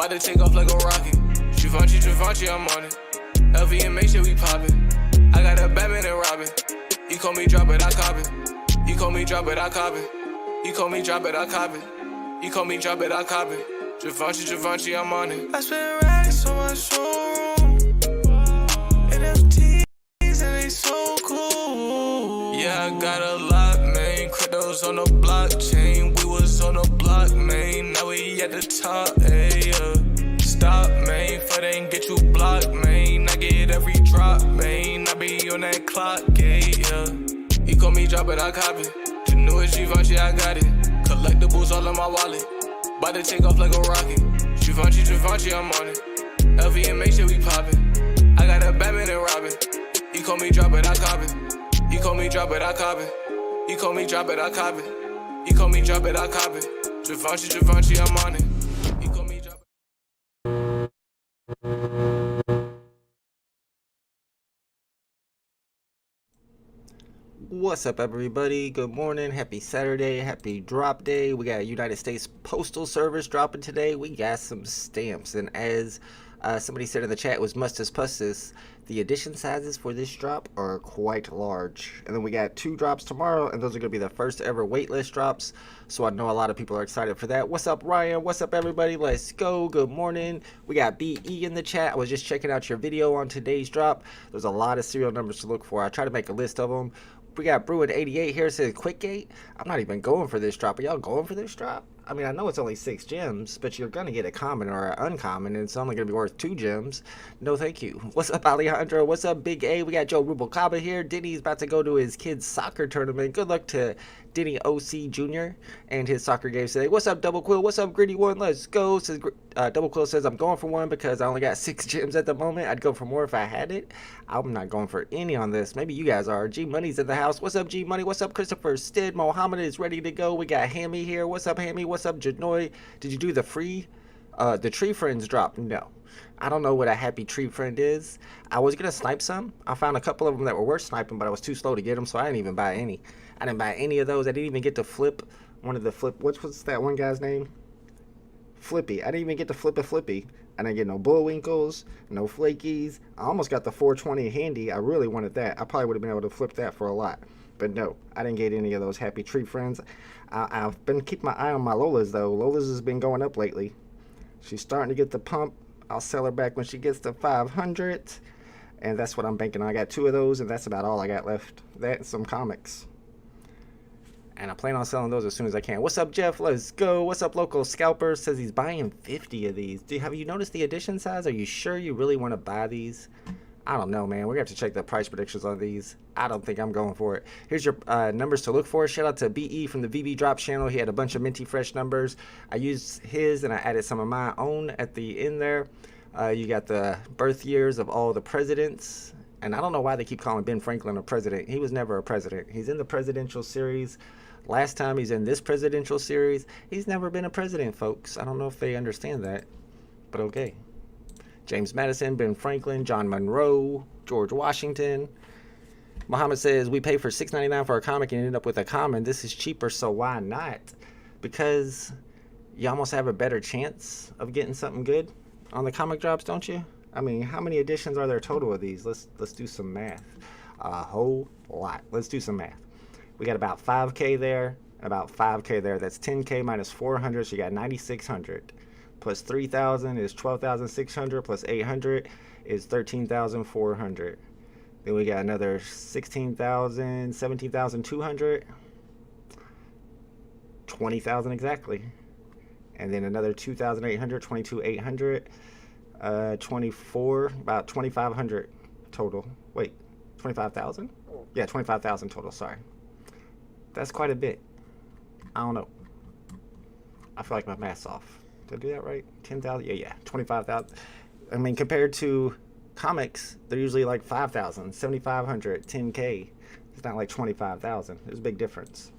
About to take off like a rocket. Givenchy, I'm on it. LV and make sure we poppin'. I got a Batman and Robin. You call me drop it, I cop it. You call me drop it, I cop it. You call me drop it, I cop it. You call me drop it, I cop it. Givenchy, I'm on it. I spend racks on my showroom. NFTs and they so cool. Yeah, I got a lot, man. Cryptos on the blockchain. We was on the block, man. Now we at the top, ayy, Stop, man. For they ain't get you blocked, man. I get every drop, man. I be on that clock, yeah. You call me drop it, I cop it. The newest Givenchy, I got it. Collectibles all in my wallet. About to take off like a rocket. Givenchy, I'm on it. LV and make sure we poppin'. I got a Batman and Robin. You call me drop it, I cop it. You call me drop it, I cop it. You call me drop it, I cop it. You call me drop it, I cop it. Givenchy, I'm on it. You call me drop it. What's up, everybody? Good morning. Happy Saturday. Happy drop day. We got United States Postal Service dropping today. We got some stamps, and as somebody said in the chat, it was Mustus Pustus. The edition sizes for this drop are quite large. And then we got 2 drops tomorrow, and those are going to be the first ever waitlist drops. So I know a lot of people are excited for that. What's up, Ryan? What's up, everybody? Let's go. Good morning. We got BE in the chat. I was just checking out your video on today's drop. There's a lot of serial numbers to look for. I try to make a list of them. We got Bruin88 here, says Quickgate. I'm not even going for this drop. Are y'all going for this drop? I mean, I know it's only 6 gems, but you're going to get a common or an uncommon, and it's only going to be worth 2 gems. No, thank you. What's up, Alejandro? What's up, Big A? We got Joe Rubalcaba here. Denny's about to go to his kid's soccer tournament. Good luck to Denny OC Jr. and his soccer game today. What's up, Double Quill? What's up, Gritty One? Let's go. Says, Double Quill says, I'm going for one because I only got 6 gems at the moment. I'd go for more if I had it. I'm not going for any on this. Maybe you guys are. G Money's in the house. What's up, G Money? What's up, Christopher Stid? Mohammed is ready to go. We got Hammy here. What's up, Hammy? What's up, Janoy? Did you do the free, the Tree Friends drop? No. I don't know what a happy tree friend is. I was going to snipe some. I found a couple of them that were worth sniping, but I was too slow to get them, so I didn't even buy any. I didn't buy any of those. I didn't even get to flip one of the what's that one guy's name? Flippy. I didn't even get to flip a Flippy. I didn't get no Bullwinkles, no Flakies. I almost got the 420 handy. I really wanted that. I probably would have been able to flip that for a lot. But no, I didn't get any of those happy tree friends. I've been keeping my eye on my Lola's, though. Lola's has been going up lately. She's starting to get the pump. I'll sell her back when she gets to 500. And that's what I'm banking on. I got 2 of those, and that's about all I got left. That and some comics. And I plan on selling those as soon as I can. What's up, Jeff? Let's go. What's up, Local Scalper? Says he's buying 50 of these. Have you noticed the edition size? Are you sure you really want to buy these? I don't know, man. We're going to have to check the price predictions on these. I don't think I'm going for it. Here's your numbers to look for. Shout out to BE from the VeVe Drop channel. He had a bunch of minty fresh numbers. I used his, and I added some of my own at the end there. You got the birth years of all the presidents. And I don't know why they keep calling Ben Franklin a president. He was never a president. He's in the presidential series. Last time he's in this presidential series, he's never been a president, folks. I don't know if they understand that, but okay. James Madison, Ben Franklin, John Monroe, George Washington. Muhammad says, we pay for $6.99 for a comic and end up with a common. This is cheaper, so why not? Because you almost have a better chance of getting something good on the comic drops, don't you? I mean, how many editions are there total of these? Let's do some math. A whole lot. Let's do some math. We got about 5K there, about 5K there. That's 10K minus 400, so you got 9,600. Plus 3,000 is 12,600, plus 800 is 13,400. Then we got another 16,000, 17,200, 20,000 exactly. And then another 2,800, 22,800, 24, about 2,500 total. Wait, 25,000? Yeah, 25,000 total, sorry. That's quite a bit. I don't know. I feel like my math's off. Did I do that right? 10,000? Yeah, 25,000. I mean, compared to comics, they're usually like 5,000, 7,500, 10K. It's not like 25,000. There's a big difference.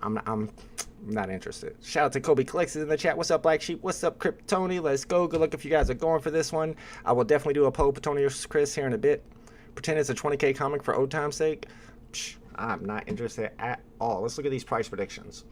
I'm not interested. Shout out to Kobe Collects in the chat. What's up, Black Sheep? What's up, Kryptoni? Let's go. Good luck if you guys are going for this one. I will definitely do a poll, Petonius Chris, here in a bit. Pretend it's a 20K comic for old time's sake. Psh, I'm not interested at all. Let's look at these price predictions.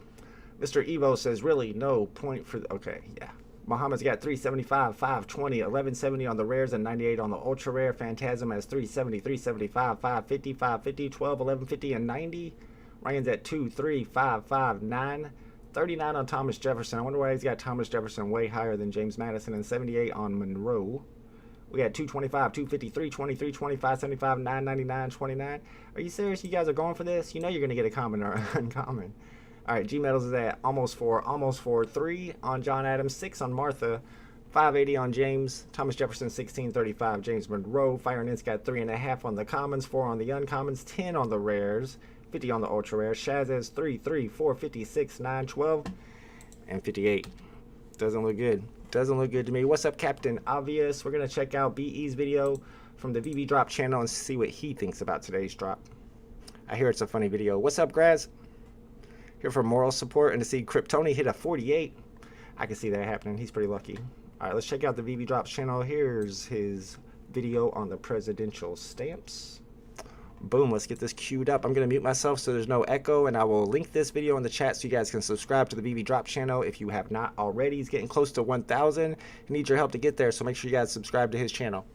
Mr. Evo says, really, no point for... Okay, yeah. Muhammad's got 375, 520, 1170 on the rares and 98 on the ultra rare. Phantasm has 370, 375, 550, 550, 12, 1150, and 90. Ryan's at 2, 3, 5, 5, 9. 39 on Thomas Jefferson. I wonder why he's got Thomas Jefferson way higher than James Madison. And 78 on Monroe. We got 225, 250, 320, 325, 75, 999, 29. Are you serious? You guys are going for this? You know you're going to get a common or uncommon. All right, G Metals is at almost 4, 3 on John Adams, 6 on Martha, 580 on James, Thomas Jefferson, 1635, James Monroe. Fire and Ince got 3.5 on the commons, 4 on the uncommons, 10 on the rares, 50 on the ultra rares. Shaz has 3, 3, 4, 56, 9, 12, and 58. Doesn't look good. Doesn't look good to me. What's up, Captain Obvious? We're going to check out BE's video from the VeVe Drop channel and see what he thinks about today's drop. I hear it's a funny video. What's up, Graz? Here for moral support and to see Kryptoni hit a 48. I can see that happening. He's pretty lucky. All right, let's check out the VeVe Drops channel. Here's his video on the presidential stamps. Boom, let's get this queued up. I'm going to mute myself so there's no echo, and I will link this video in the chat so you guys can subscribe to the VeVe Drop channel if you have not already. He's getting close to 1,000. He needs your help to get there, so make sure you guys subscribe to his channel.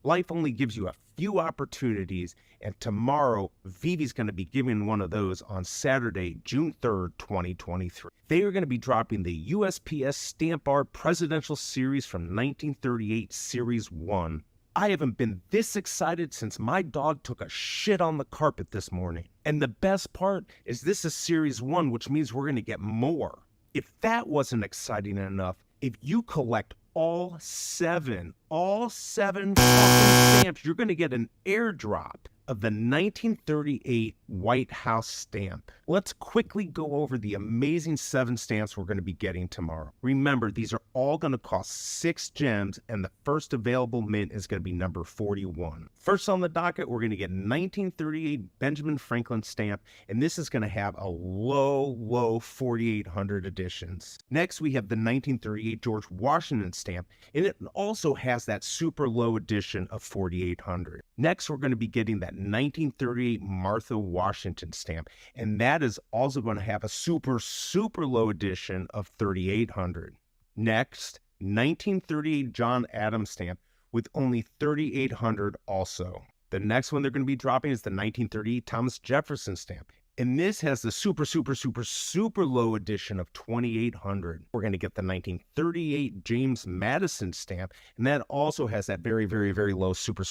Life only gives you a few opportunities, and tomorrow VeVe's going to be giving one of those on Saturday, June 3rd, 2023. They are going to be dropping the USPS Stamp Art Presidential Series from 1938 Series 1. I haven't been this excited since my dog took a shit on the carpet this morning. And the best part is this is Series 1, which means we're going to get more. If that wasn't exciting enough, if you collect all seven fucking stamps, you're going to get an airdrop of the 1938 White House stamp. Let's quickly go over the amazing 7 stamps we're going to be getting tomorrow. Remember, these are all going to cost 6 gems, and the first available mint is going to be number 41. First on the docket, we're going to get 1938 Benjamin Franklin stamp, and this is going to have a low 4,800 editions. Next, we have the 1938 George Washington stamp, and it also has that super low edition of 4,800. Next, we're going to be getting that 1938 Martha Washington stamp, and that is also going to have a super low edition of 3,800. Next, 1938 John Adams stamp with only 3,800 also. The next one they're going to be dropping is the 1938 Thomas Jefferson stamp, and this has the super low edition of 2,800. We're going to get the 1938 James Madison stamp, and that also has that very low, super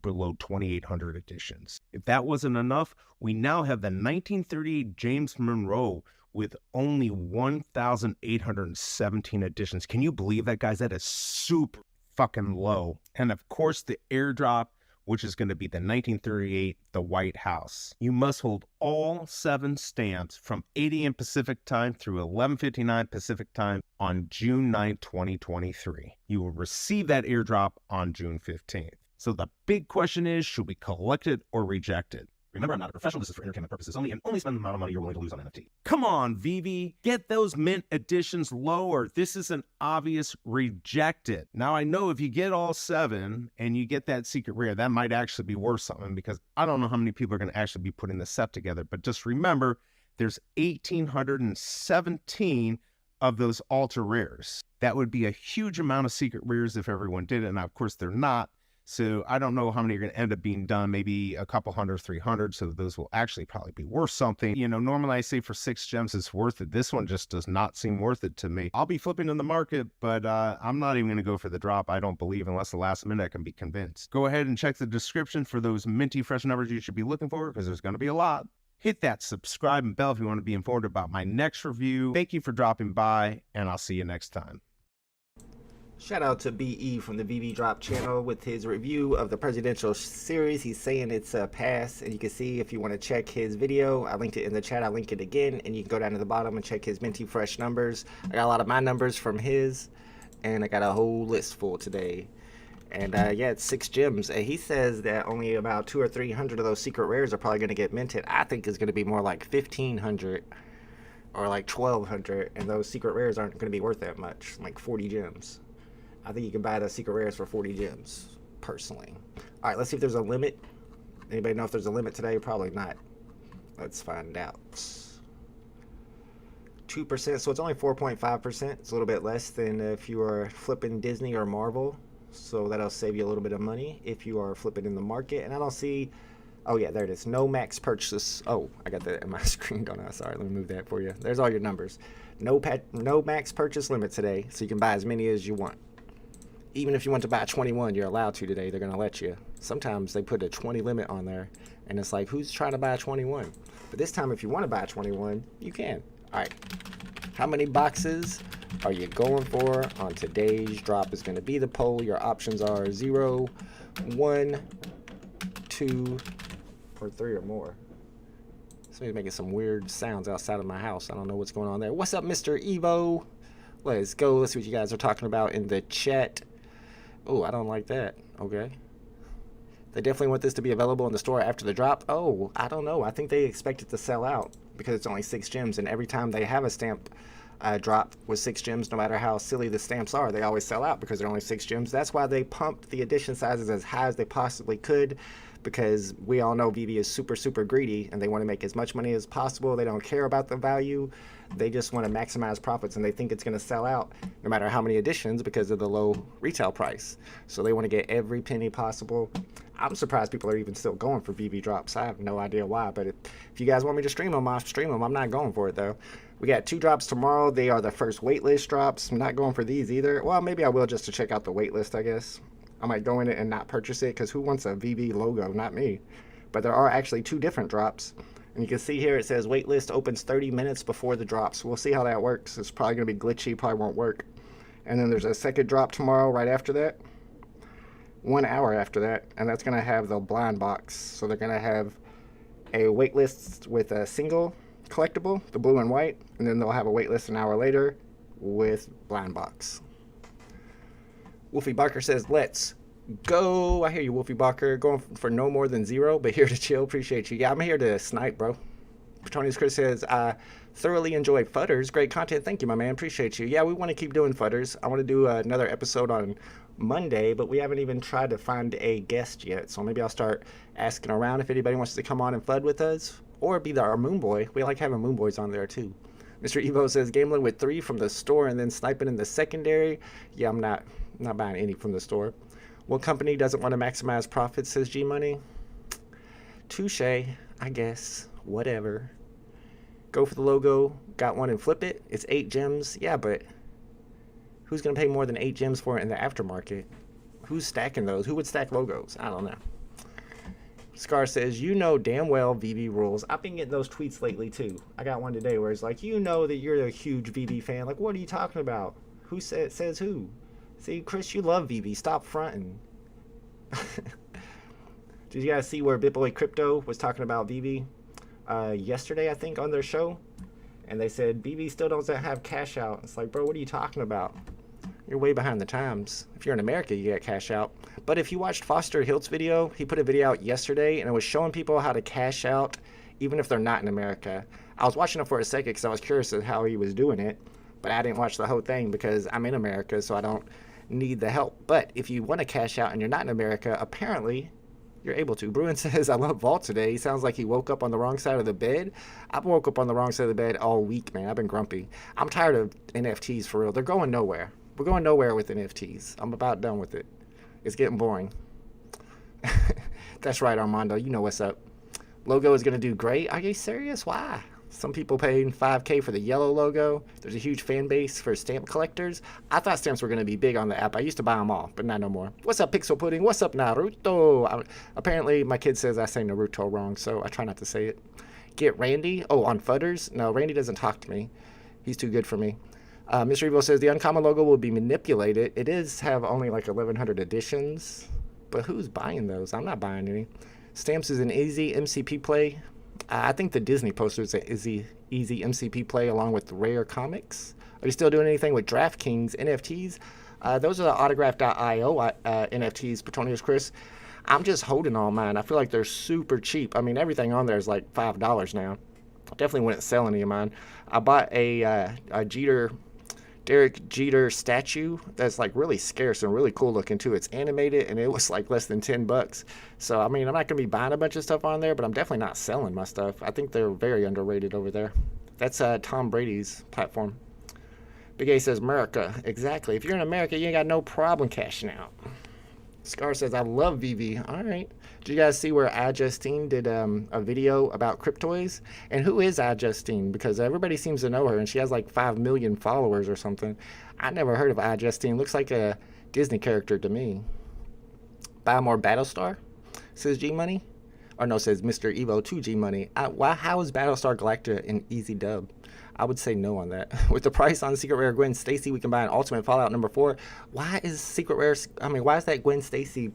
low 2,800 editions. If that wasn't enough, we now have the 1938 James Monroe with only 1,817 editions. Can you believe that, guys? That is super fucking low. And of course, the airdrop, which is going to be the 1938, the White House. You must hold all 7 stamps from 8 a.m. Pacific time through 11:59 Pacific time on June 9, 2023. You will receive that airdrop on June 15th. So the big question is, should we collect it or reject it? Remember, I'm not a professional. This is for entertainment purposes only, and only spend the amount of money you're willing to lose on NFT. Come on, VeVe. Get those mint editions lower. This is an obvious reject it. Now, I know if you get all 7 and you get that secret rare, that might actually be worth something, because I don't know how many people are going to actually be putting the set together. But just remember, there's 1,817 of those ultra rares. That would be a huge amount of secret rares if everyone did it. Now, of course, they're not. So I don't know how many are going to end up being done, maybe a couple hundred, 300. So those will actually probably be worth something. You know, normally I say for 6 gems it's worth it. This one just does not seem worth it to me. I'll be flipping in the market, but I'm not even going to go for the drop, I don't believe, unless the last minute I can be convinced. Go ahead and check the description for those minty fresh numbers you should be looking for, because there's going to be a lot. Hit that subscribe and bell if you want to be informed about my next review. Thank you for dropping by, and I'll see you next time. Shout out to BE from the VeVe Drop channel with his review of the presidential series. He's saying it's a pass, and you can see if you want to check his video. I linked it in the chat. I'll link it again, and you can go down to the bottom and check his minty fresh numbers. I got a lot of my numbers from his, and I got a whole list full today. And yeah, it's 6 gems. And he says that only about 200 or 300 of those secret rares are probably going to get minted. I think it's going to be more like 1,500 or like 1,200, and those secret rares aren't going to be worth that much, like 40 gems. I think you can buy the secret rares for 40 gems. personally. All right, let's see if there's a limit. Anybody know if there's a limit today? Probably not. Let's find out. 2%, so it's only 4.5%. It's a little bit less than if you are flipping Disney or Marvel. So that'll save you a little bit of money if you are flipping in the market. And I don't see, oh yeah, there it is. No max purchase. Oh, I got that in my screen, don't I? Sorry, let me move that for you. There's all your numbers. No max purchase limit today, so you can buy as many as you want. Even if you want to buy 21, you're allowed to today. They're going to let you. Sometimes they put a 20 limit on there, and it's like, who's trying to buy 21? But this time, if you want to buy 21, you can. All right. How many boxes are you going for on today's drop is going to be the poll. Your options are 0, 1, 2, or 3 or more. Somebody's making some weird sounds outside of my house. I don't know what's going on there. What's up, Mr. Evo? Let's go. Let's see what you guys are talking about in the chat. Oh, I don't like that. Okay. They definitely want this to be available in the store after the drop. Oh, I don't know. I think they expect it to sell out because it's only 6 gems. And every time they have a stamp drop with 6 gems, no matter how silly the stamps are, they always sell out because they're only 6 gems. That's why they pumped the edition sizes as high as they possibly could, because we all know VeVe is super, super greedy and they want to make as much money as possible. They don't care about the value. They just want to maximize profits, and they think it's going to sell out no matter how many editions because of the low retail price. So they want to get every penny possible. I'm surprised people are even still going for VeVe drops. I have no idea why, but if you guys want me to stream them, I'll stream them. I'm not going for it though. We got 2 drops tomorrow. They are the first waitlist drops. I'm not going for these either. Well, maybe I will just to check out the waitlist, I guess. I might go in it and not purchase it because who wants a VeVe logo? Not me. But there are actually 2 different drops. And you can see here it says waitlist opens 30 minutes before the drops. We'll see how that works. It's probably going to be glitchy, probably won't work. And then there's a second drop tomorrow right after that. 1 hour after that. And that's going to have the blind box. So they're going to have a waitlist with a single collectible, the blue and white. And then they'll have a waitlist an hour later with blind box. Wolfie Barker says, let's go. I hear you, Wolfie Barker. Going for no more than 0, but here to chill. Appreciate you. Yeah, I'm here to snipe, bro. Petronius Chris says, I thoroughly enjoy Futters. Great content. Thank you, my man. Appreciate you. Yeah, we want to keep doing Futters. I want to do another episode on Monday, but we haven't even tried to find a guest yet. So maybe I'll start asking around if anybody wants to come on and FUD with us, or be our Moon Boy. We like having Moon Boys on there too. Mr. Evo says, gambling with 3 from the store and then sniping in the secondary. Yeah, I'm not buying any from the store. What company doesn't want to maximize profits, says G Money? Touche, I guess. Whatever. Go for the logo. Got one and flip it. It's 8 gems. Yeah, but who's going to pay more than 8 gems for it in the aftermarket? Who's stacking those? Who would stack logos? I don't know. Scar says, you know damn well VeVe rules. I've been getting those tweets lately too. I got one today where it's like, you know that you're a huge VeVe fan. Like, what are you talking about? Who says who? See, Chris, you love VeVe. Stop fronting. Did you guys see where BitBoy Crypto was talking about VeVe yesterday, I think, on their show? And they said, VeVe still doesn't have cash out. It's like, bro, what are you talking about? You're way behind the times. If you're in America, you get cash out. But if you watched Foster Hilt's video, he put a video out yesterday, and it was showing people how to cash out, even if they're not in America. I was watching it for a second because I was curious of how he was doing it, but I didn't watch the whole thing because I'm in America, so I don't need the help. But if you want to cash out and you're not in America, apparently you're able to. Bruin says, I love Vault today. He sounds like he woke up on the wrong side of the bed. I've woke up on the wrong side of the bed all week, man. I've been grumpy. I'm tired of NFTs for real. They're going nowhere. We're going nowhere with NFTs. I'm about done with it. It's getting boring. That's right, Armando. You know what's up. Logo is going to do great. Are you serious? Why? Some people paying $5K for the yellow logo. There's a huge fan base for stamp collectors. I thought stamps were going to be big on the app. I used to buy them all, but not no more. What's up, Pixel Pudding? What's up, Naruto? Apparently, my kid says I say Naruto wrong, so I try not to say it. Get Randy. Oh, on Futters? No, Randy doesn't talk to me. He's too good for me. Mr. Evil says the uncommon logo will be manipulated. It is have only like 1,100 editions, but who's buying those? I'm not buying any. Stamps is an easy MCP play. I think the Disney poster is an easy MCP play along with rare comics. Are you still doing anything with DraftKings NFTs? Those are the autograph.io NFTs, Petronius Chris. I'm just holding all mine. I feel like they're super cheap. I mean, everything on there is like $5 now. I definitely wouldn't sell any of mine. I bought a Jeter Derek Jeter statue that's like really scarce and really cool looking too. It's animated and it was like less than $10. So I mean, I'm not gonna be buying a bunch of stuff on there, but I'm definitely not selling my stuff. I think they're very underrated over there. That's Tom Brady's platform. Big A says America. Exactly. If you're in America, you ain't got no problem cashing out. Scar says I love VeVe. All right. Did you guys see where iJustine did a video about Cryptoys? And who is iJustine? Because everybody seems to know her, and she has like 5 million followers or something. I never heard of iJustine. Looks like a Disney character to me. Buy more Battlestar, says G Money. Or no, says Mr. Evo 2 G Money. How is Battlestar Galactica an easy dub? I would say no on that. With the price on Secret Rare Gwen Stacy, we can buy an Ultimate Fallout number 4. Why is Secret Rare, why is that Gwen Stacy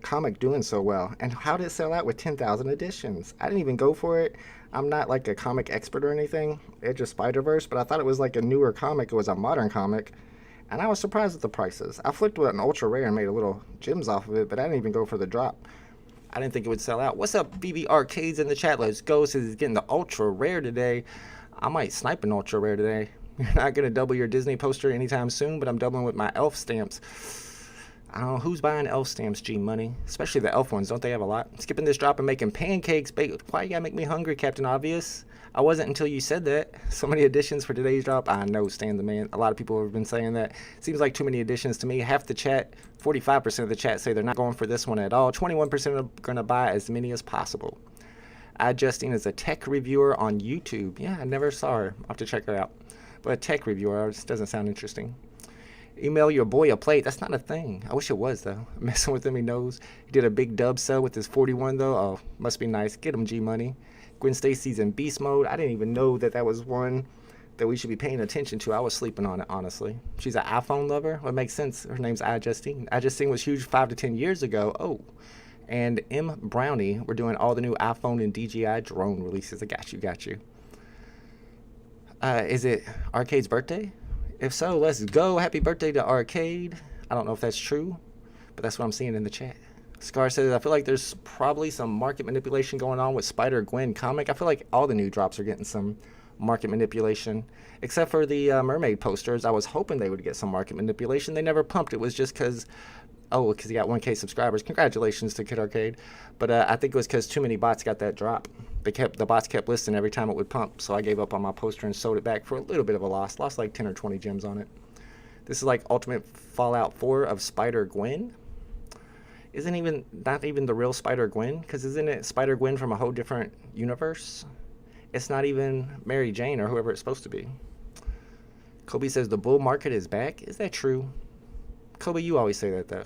comic doing so well? And how did it sell out with 10,000 editions? I didn't even go for it. I'm not like a comic expert or anything. Edge of Spider-Verse, but I thought it was like a newer comic. It was a modern comic. And I was surprised at the prices. I flipped with an ultra rare and made a little gems off of it, but I didn't even go for the drop. I didn't think it would sell out. What's up, VeVe Arcades in the chat? Let's go. Says he's getting the ultra rare today. I might snipe an ultra rare today. You're not going to double your Disney poster anytime soon, but I'm doubling with my elf stamps. I don't know who's buying elf stamps, G Money. Especially the elf ones. Don't they have a lot? Skipping this drop and making pancakes. Why you got to make me hungry, Captain Obvious? I wasn't until you said that. So many additions for today's drop. I know, Stan the Man. A lot of people have been saying that. Seems like too many additions to me. Half the chat, 45% of the chat say they're not going for this one at all. 21% are going to buy as many as possible. iJustine is a tech reviewer on YouTube. Yeah, I never saw her. I'll have to check her out. But a tech reviewer just doesn't sound interesting. Email your boy a plate. That's not a thing. I wish it was, though. Messing with him, he knows. He did a big dub sell with his 41, though. Oh, must be nice. Get him, G Money. Gwen Stacy's in beast mode. I didn't even know that was one that we should be paying attention to. I was sleeping on it, honestly. She's an iPhone lover. Well, it makes sense. Her name's iJustine. iJustine was huge 5 to 10 years ago. Oh. And M. Brownie, we're doing all the new iPhone and DJI drone releases. I got you. Is it Arcade's birthday? If so, let's go. Happy birthday to Arcade. I don't know if that's true, but that's what I'm seeing in the chat. Scar says, I feel like there's probably some market manipulation going on with Spider-Gwen comic. I feel like all the new drops are getting some market manipulation, except for the mermaid posters. I was hoping they would get some market manipulation. They never pumped. It was just because he got 1K subscribers. Congratulations to Kid Arcade. But I think it was because too many bots got that drop. The bots kept listing every time it would pump, so I gave up on my poster and sold it back for a little bit of a loss. Lost like 10 or 20 gems on it. This is like Ultimate Fallout 4 of Spider-Gwen. Not even the real Spider-Gwen, because isn't it Spider-Gwen from a whole different universe? It's not even Mary Jane or whoever it's supposed to be. Kobe says the bull market is back. Is that true? Kobe, you always say that, though.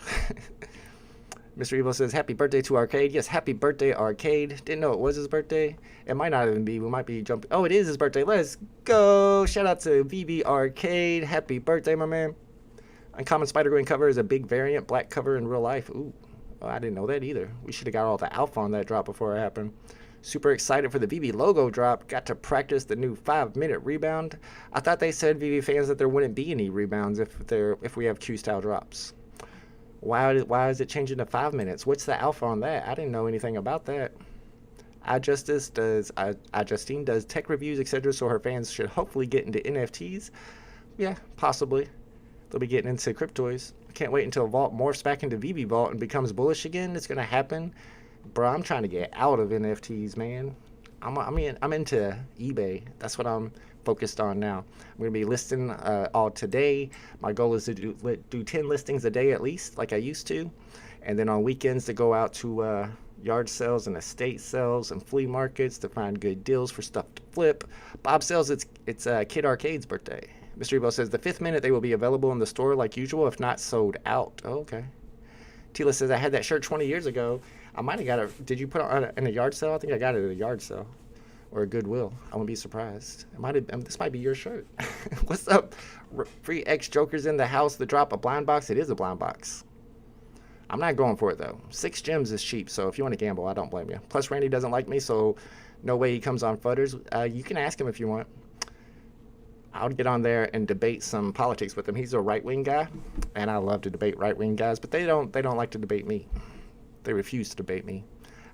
Mr. Evo says, happy birthday to Arcade. Yes, happy birthday, Arcade. Didn't know it was his birthday. It might not even be. We might be jumping. Oh, it is his birthday. Let's go. Shout out to VeVe Arcade. Happy birthday, my man. Uncommon Spider-Gwen cover is a big variant. Black cover in real life. Ooh, oh, I didn't know that either. We should have got all the alpha on that drop before it happened. Super excited for the VeVe logo drop. Got to practice the new 5-minute rebound. I thought they said, VeVe fans, that there wouldn't be any rebounds if we have Q-style drops. Why is it changing to 5 minutes? What's the alpha on that? I didn't know anything about that. iJustine does tech reviews, etc., so her fans should hopefully get into NFTs. Yeah, possibly. They'll be getting into Cryptoys. I can't wait until Vault morphs back into VeVe Vault and becomes bullish again. It's going to happen. Bro, I'm trying to get out of NFTs, man. I'm into eBay. That's what I'm focused on now. I'm going to be listing all today. My goal is to do 10 listings a day at least, like I used to. And then on weekends to go out to yard sales and estate sales and flea markets to find good deals for stuff to flip. Bob says it's Kid Arcade's birthday. Mr. Evo says the 5th minute they will be available in the store like usual, if not sold out. Oh, okay. Tila says I had that shirt 20 years ago. I might have got it. Did you put it in a yard sale? I think I got it at a yard sale or a Goodwill. I wouldn't be surprised. This might be your shirt. What's up? Free X Jokers in the house. The drop a blind box. It is a blind box. I'm not going for it, though. 6 gems is cheap, so if you want to gamble, I don't blame you. Plus, Randy doesn't like me, so no way he comes on Fudders. You can ask him if you want. I'll get on there and debate some politics with him. He's a right-wing guy, and I love to debate right-wing guys, but they don't like to debate me. They refuse to debate me.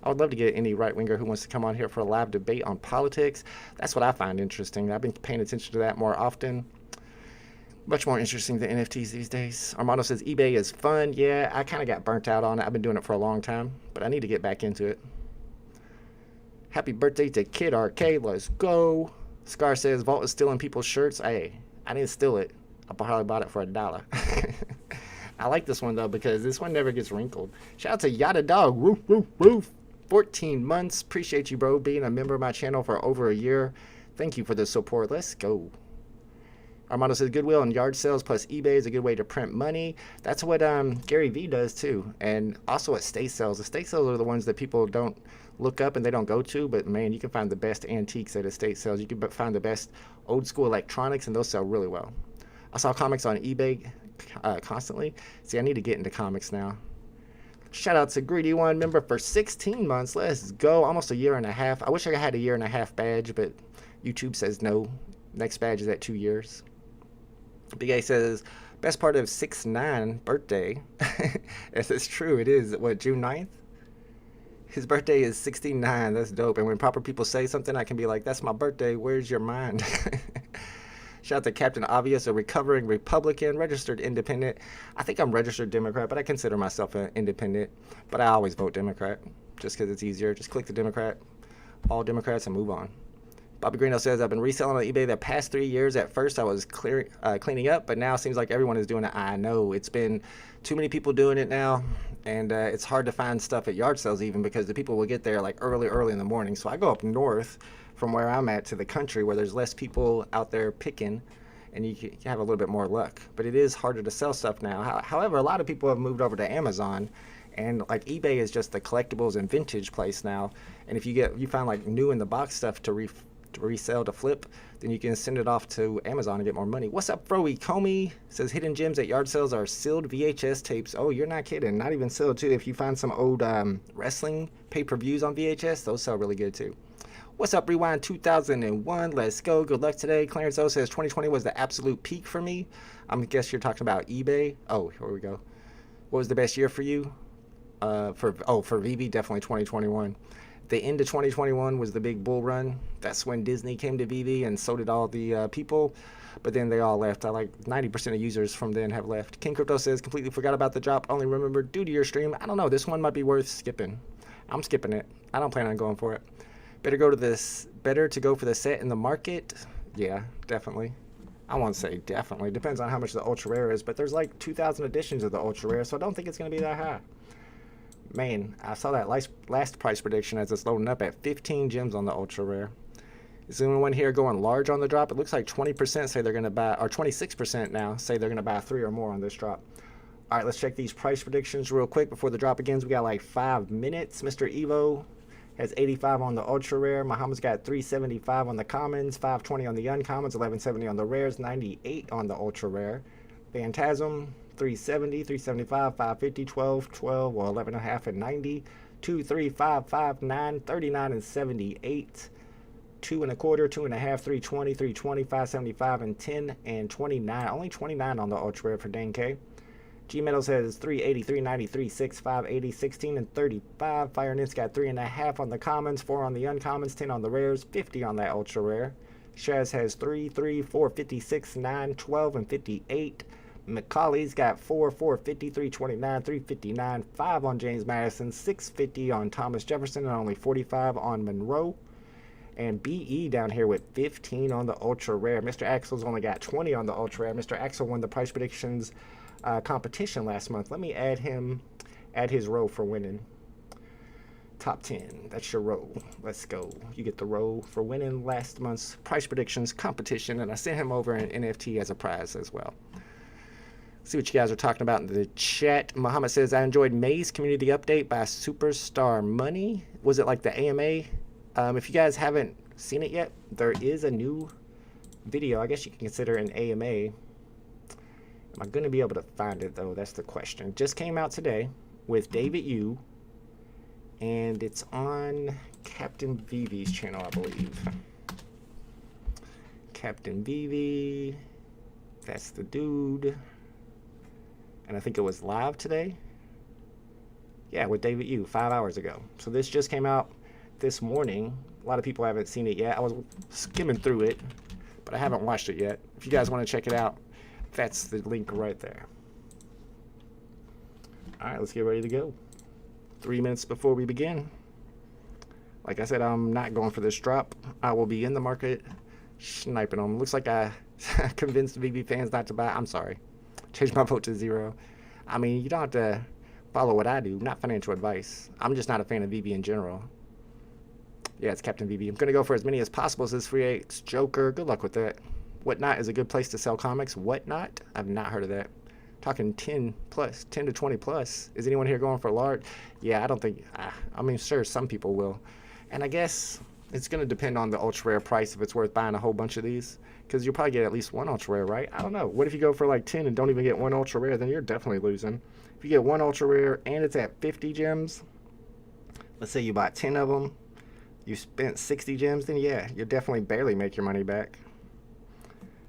I would love to get any right-winger who wants to come on here for a live debate on politics. That's what I find interesting. I've been paying attention to that more often. Much more interesting than NFTs these days. Armando says eBay is fun. Yeah, I kind of got burnt out on it. I've been doing it for a long time, but I need to get back into it. Happy birthday to Kid RK. Let's go. Scar says Vault is stealing people's shirts. Hey, I didn't steal it. I probably bought it for $1. I like this one, though, because this one never gets wrinkled. Shout out to Yada Dog. Woof, woof, woof. 14 months. Appreciate you, bro, being a member of my channel for over a year. Thank you for the support. Let's go. Armando says Goodwill and yard sales plus eBay is a good way to print money. That's what Gary V does too. And also estate sales. Estate sales are the ones that people don't look up and they don't go to. But man, you can find the best antiques at estate sales. You can find the best old school electronics and those sell really well. I saw comics on eBay constantly. See, I need to get into comics now. Shout out to Greedy One, member for 16 months. Let's go. Almost a year and a half. I wish I had a year and a half badge, but YouTube says no. Next badge is at 2 years. Big A says, best part of 6'9" birthday. Yes, it's true. It is. What, June 9th? His birthday is 69. That's dope. And when proper people say something, I can be like, that's my birthday. Where's your mind? Shout out to Captain Obvious, a recovering Republican, registered independent. I think I'm registered Democrat, but I consider myself an independent. But I always vote Democrat just because it's easier. Just click the Democrat, all Democrats, and move on. Bobby Greeno says, I've been reselling on eBay the past 3 years. At first, I was cleaning up, but now it seems like everyone is doing it. I know. It's been too many people doing it now, and it's hard to find stuff at yard sales even because the people will get there like early in the morning. So I go up north from where I'm at to the country where there's less people out there picking, and you can have a little bit more luck. But it is harder to sell stuff now. However, a lot of people have moved over to Amazon, and like eBay is just the collectibles and vintage place now. And if you find like new in the box stuff to resell, to flip, then you can send it off to Amazon and get more money. What's up, Froey Comey? Says hidden gems at yard sales are sealed VHS tapes. Oh, you're not kidding. Not even sealed too. If you find some old wrestling pay-per-views on VHS, those sell really good too. What's up, Rewind 2001? Let's go. Good luck today. Clarence O says 2020 was the absolute peak for me. I guess you're talking about eBay. Oh, here we go. What was the best year for you? For VeVe, definitely 2021. The end of 2021 was the big bull run. That's when Disney came to VeVe, and so did all the people. But then they all left. I like 90% of users from then have left. King Crypto says, completely forgot about the drop. Only remembered due to your stream. I don't know. This one might be worth skipping. I'm skipping it. I don't plan on going for it. Better to go for the set in the market. Yeah, definitely. I won't say definitely. Depends on how much the ultra rare is. But there's like 2,000 editions of the ultra rare, so I don't think it's going to be that high. Man, I saw that last price prediction as it's loading up at 15 gems on the ultra rare. Is anyone here going large on the drop? It looks like 20% say they're going to buy, or 26% now say they're going to buy 3 or more on this drop. All right, let's check these price predictions real quick before the drop begins. We got like 5 minutes. Mr. Evo has 85 on the ultra rare. Muhammad's got 375 on the commons, 520 on the uncommons, 1170 on the rares, 98 on the ultra rare. Phantasm 370, 375, 550, 12, 12, well 11.5 and 90, 2, 3, 5, 5, 9, 39 and 78, 2 and a quarter, 2.5, 320, 320, 575 and 10 and 29. Only 29 on the ultra rare for Dane K. G Metal says 380, 390, 36, 580, 16 and 35. Fire Nit's got 3.5 on the commons, 4 on the uncommons, 10 on the rares, 50 on that ultra rare. Shaz has 3, 3, 4, 56, 9, 12 and 58. Macaulay's got 4, 450, 329, 359, 5 on James Madison, 650 on Thomas Jefferson, and only 45 on Monroe. And BE down here with 15 on the ultra rare. Mr. Axel's only got 20 on the ultra rare. Mr. Axel won the price predictions competition last month. Let me add his row for winning. Top 10. That's your row. Let's go. You get the row for winning last month's price predictions competition, and I sent him over an NFT as a prize as well. See what you guys are talking about in the chat. Muhammad says, I enjoyed May's community update by Superstar Money. Was it like the AMA? If you guys haven't seen it yet, there is a new video. I guess you can consider an AMA. Am I going to be able to find it, though? That's the question. It just came out today with David Yu, and it's on Captain VeVe's channel, I believe. Captain VeVe. That's the dude. And I think it was live today. Yeah, with David Yu 5 hours ago. So this just came out this morning. A lot of people haven't seen it yet. I was skimming through it, but I haven't watched it yet. If you guys want to check it out, That's the link right there. All right, let's get ready to go. 3 minutes before we begin. Like I said, I'm not going for this drop. I will be in the market sniping them. Looks like I convinced VeVe fans not to buy. I'm sorry. Change my vote to 0. I mean, you don't have to follow what I do. Not financial advice. I'm just not a fan of VeVe in general. Yeah, it's Captain VeVe. I'm going to go for as many as possible as this free X Joker. Good luck with that. Whatnot is a good place to sell comics. Whatnot? I've not heard of that. Talking 10 plus, 10 to 20 plus. Is anyone here going for large? Yeah, I don't think. I mean, sure, some people will. And I guess it's going to depend on the ultra rare price if it's worth buying a whole bunch of these. Because you'll probably get at least one ultra rare, right? I don't know. What if you go for like 10 and don't even get one ultra rare? Then you're definitely losing. If you get one ultra rare and it's at 50 gems, let's say you bought 10 of them, you spent 60 gems, then yeah, you'll definitely barely make your money back.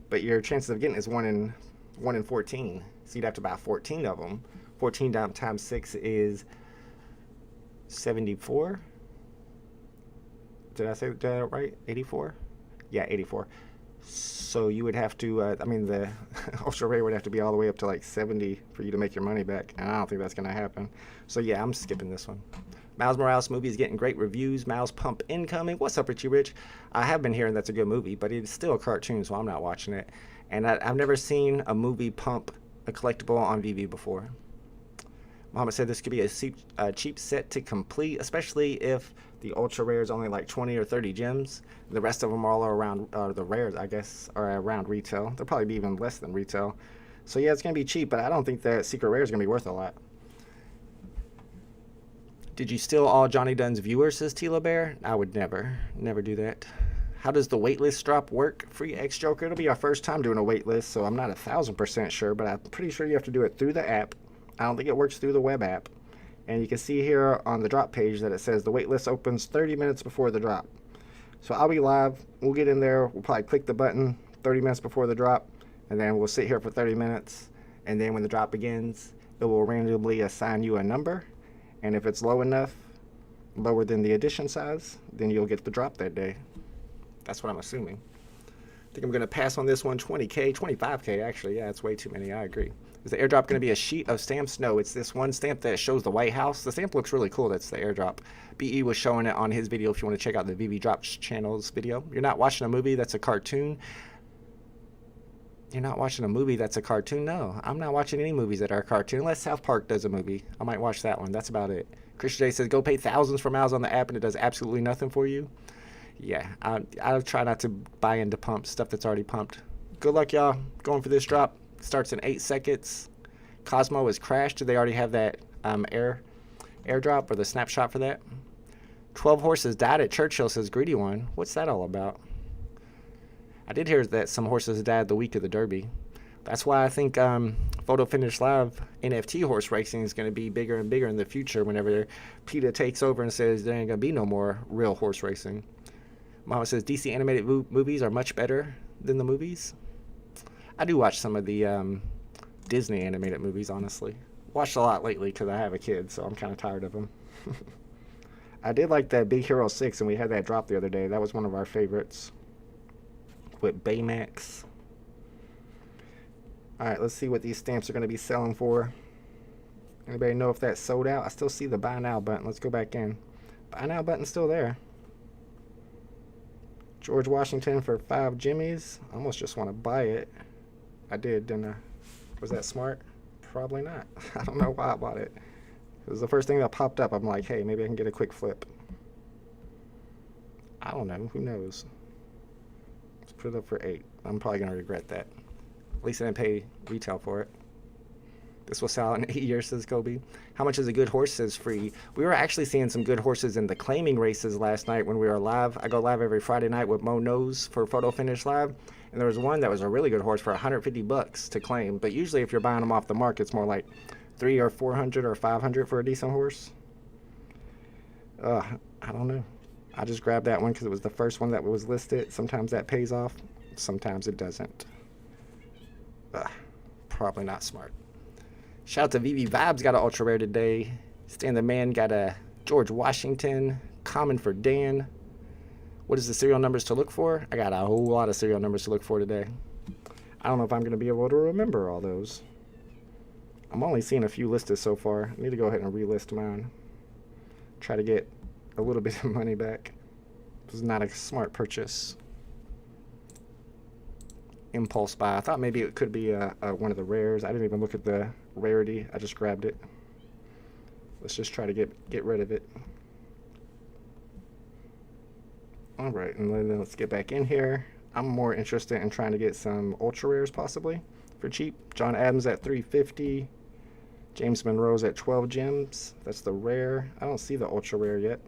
But your chances of getting is 1 in 14. So you'd have to buy 14 of them. 14 times 6 is 74. Did I say that right? 84? Yeah, 84. So you would have to, I mean, the ultra rare would have to be all the way up to like 70 for you to make your money back. And I don't think that's going to happen. So yeah, I'm skipping this one. Miles Morales movie is getting great reviews. Miles Pump incoming. What's up, Richie Rich? I have been hearing that's a good movie, but it's still a cartoon, so I'm not watching it. And I've never seen a movie pump a collectible on VeVe before. Muhammad said this could be a cheap set to complete, especially if the ultra rare is only like 20 or 30 gems. The rest of them are all around, the rares, I guess, are around retail. They'll probably be even less than retail. So yeah, it's going to be cheap, but I don't think that secret rare is going to be worth a lot. Did you steal all Johnny Dunn's viewers, says Tila Bear? I would never do that. How does the waitlist drop work? Free X Joker. It'll be our first time doing a waitlist, so I'm not 1,000% sure, but I'm pretty sure you have to do it through the app. I don't think it works through the web app. And you can see here on the drop page that it says the waitlist opens 30 minutes before the drop. So I'll be live. We'll get in there. We'll probably click the button 30 minutes before the drop, and then we'll sit here for 30 minutes. And then when the drop begins, it will randomly assign you a number. And if it's low enough, lower than the edition size, then you'll get the drop that day. That's what I'm assuming. I think I'm going to pass on this one. 20K, 25K actually. Yeah, it's way too many. I agree. Is the airdrop going to be a sheet of stamps? No, it's this one stamp that shows the White House. The stamp looks really cool. That's the airdrop. BE was showing it on his video if you want to check out the VeVe Drops channel's video. You're not watching a movie that's a cartoon. You're not watching a movie that's a cartoon? No, I'm not watching any movies that are a cartoon unless South Park does a movie. I might watch that one. That's about it. Christian J says, go pay thousands for miles on the app and it does absolutely nothing for you. Yeah, I'll try not to buy into pump stuff that's already pumped. Good luck, y'all. Going for this drop. Starts in 8 seconds. Cosmo is crashed. Do they already have that airdrop or the snapshot for that? 12 horses died at Churchill, says Greedy One. What's that all about? I did hear that some horses died the week of the Derby. That's why I think Photo Finish Live NFT horse racing is going to be bigger and bigger in the future whenever PETA takes over and says there ain't going to be no more real horse racing. Mama says DC animated movies are much better than the movies. I do watch some of the Disney animated movies, honestly. Watched a lot lately because I have a kid, so I'm kind of tired of them. I did like that Big Hero 6, and we had that drop the other day. That was one of our favorites with Baymax. Alright, let's see what these stamps are going to be selling for. Anybody know if that's sold out? I still see the buy now button. Let's go back in. Buy now button's still there. George Washington for 5 jimmies. I almost just want to buy it. I did, didn't I? Was that smart? Probably not. I don't know why I bought it. It was the first thing that popped up. I'm like, hey, maybe I can get a quick flip. I don't know. Who knows? Let's put it up for 8. I'm probably going to regret that. At least I didn't pay retail for it. This will sell in 8 years, says Kobe. How much is a good horse, says Free. We were actually seeing some good horses in the claiming races last night when we were live. I go live every Friday night with Mo Nose for Photo Finish Live. And there was one that was a really good horse for $150 to claim. But usually if you're buying them off the market, it's more like $300 or $400 or $500 for a decent horse. I don't know. I just grabbed that one because it was the first one that was listed. Sometimes that pays off. Sometimes it doesn't. Probably not smart. Shout out to VeVe Vibes, got an ultra rare today. Stan the Man got a George Washington. Common for Dan. What is the serial numbers to look for? I got a whole lot of serial numbers to look for today. I don't know if I'm going to be able to remember all those. I'm only seeing a few listed so far. I need to go ahead and relist mine. Try to get a little bit of money back. This is not a smart purchase. Impulse buy. I thought maybe it could be one of the rares. I didn't even look at the rarity. I just grabbed it. Let's just try to get rid of it. All right, and then let's get back in here. I'm more interested in trying to get some ultra rares possibly for cheap. John Adams at 350. James Monroe's at 12 gems. That's the rare. I don't see the ultra rare yet.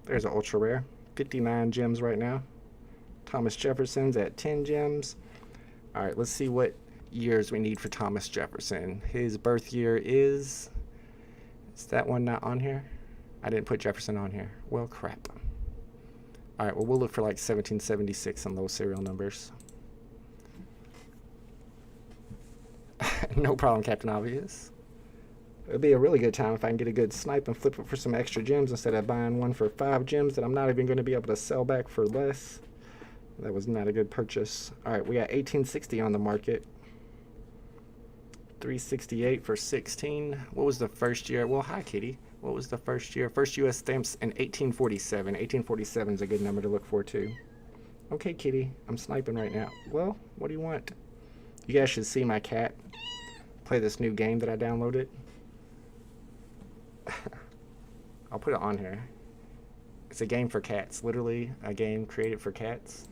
There's an ultra rare. 59 gems right now. Thomas Jefferson's at 10 gems. All right, let's see what years we need for Thomas Jefferson. His birth year is that one not on here? I didn't put Jefferson on here. Well, crap. All right, well, we'll look for like 1776 on those serial numbers. No problem, Captain Obvious. It'd be a really good time if I can get a good snipe and flip it for some extra gems instead of buying one for 5 gems that I'm not even going to be able to sell back for less. That was not a good purchase. All right, we got 1860 on the market. 368 for 16. What was the first year? Well, hi, Kitty. What was the first year? First U.S. stamps in 1847. 1847 is a good number to look for, too. Okay, Kitty. I'm sniping right now. Well, what do you want? You guys should see my cat play this new game that I downloaded. I'll put it on here. It's a game for cats. Literally a game created for cats.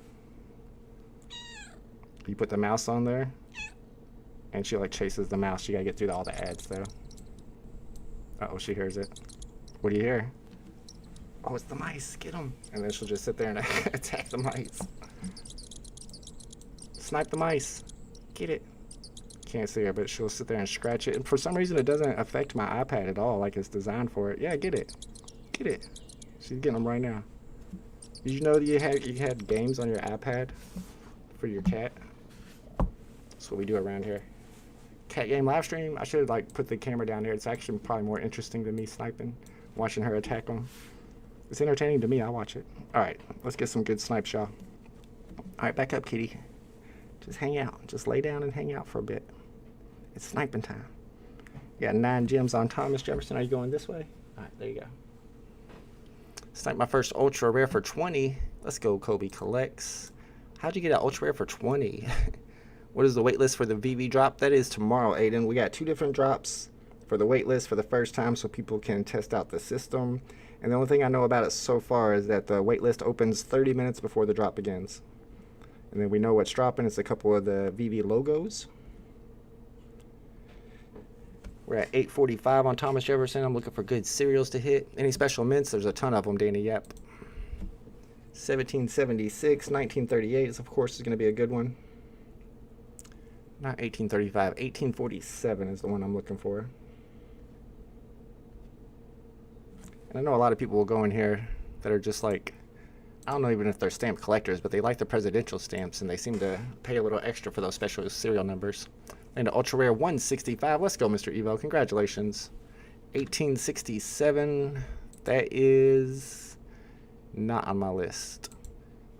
You put the mouse on there, and she like chases the mouse. You gotta get through all the ads though. Uh-oh, she hears it. What do you hear? Oh, it's the mice. Get them. And then she'll just sit there and attack the mice. Snipe the mice. Get it. Can't see her, but she'll sit there and scratch it. And for some reason, it doesn't affect my iPad at all. Like it's designed for it. Yeah, get it. Get it. She's getting them right now. Did you know that you had games on your iPad for your cat? That's what we do around here. Cat game live stream. I should like put the camera down here. It's actually probably more interesting than me sniping, watching her attack them. It's entertaining to me. I watch it. All right, let's get some good snipes, y'all. All right, back up, kitty. Just hang out. Just lay down and hang out for a bit. It's sniping time. You got 9 gems on Thomas Jefferson. Are you going this way? All right, there you go. Snipe my first ultra rare for 20. Let's go, Kobe Collects. How'd you get an ultra rare for 20? What is the wait list for the VeVe drop? That is tomorrow, Aiden. We got 2 different drops for the wait list for the first time so people can test out the system. And the only thing I know about it so far is that the wait list opens 30 minutes before the drop begins. And then we know what's dropping. It's a couple of the VeVe logos. We're at 845 on Thomas Jefferson. I'm looking for good serials to hit. Any special mints? There's a ton of them, Danny. Yep. 1776, 1938 is, of course, is going to be a good one. Not 1835. 1847 is the one I'm looking for. And I know a lot of people will go in here that are just like, I don't know even if they're stamp collectors, but they like the presidential stamps, and they seem to pay a little extra for those special serial numbers. And the ultra rare 165. Let's go, Mr. Evo. Congratulations. 1867. That is not on my list.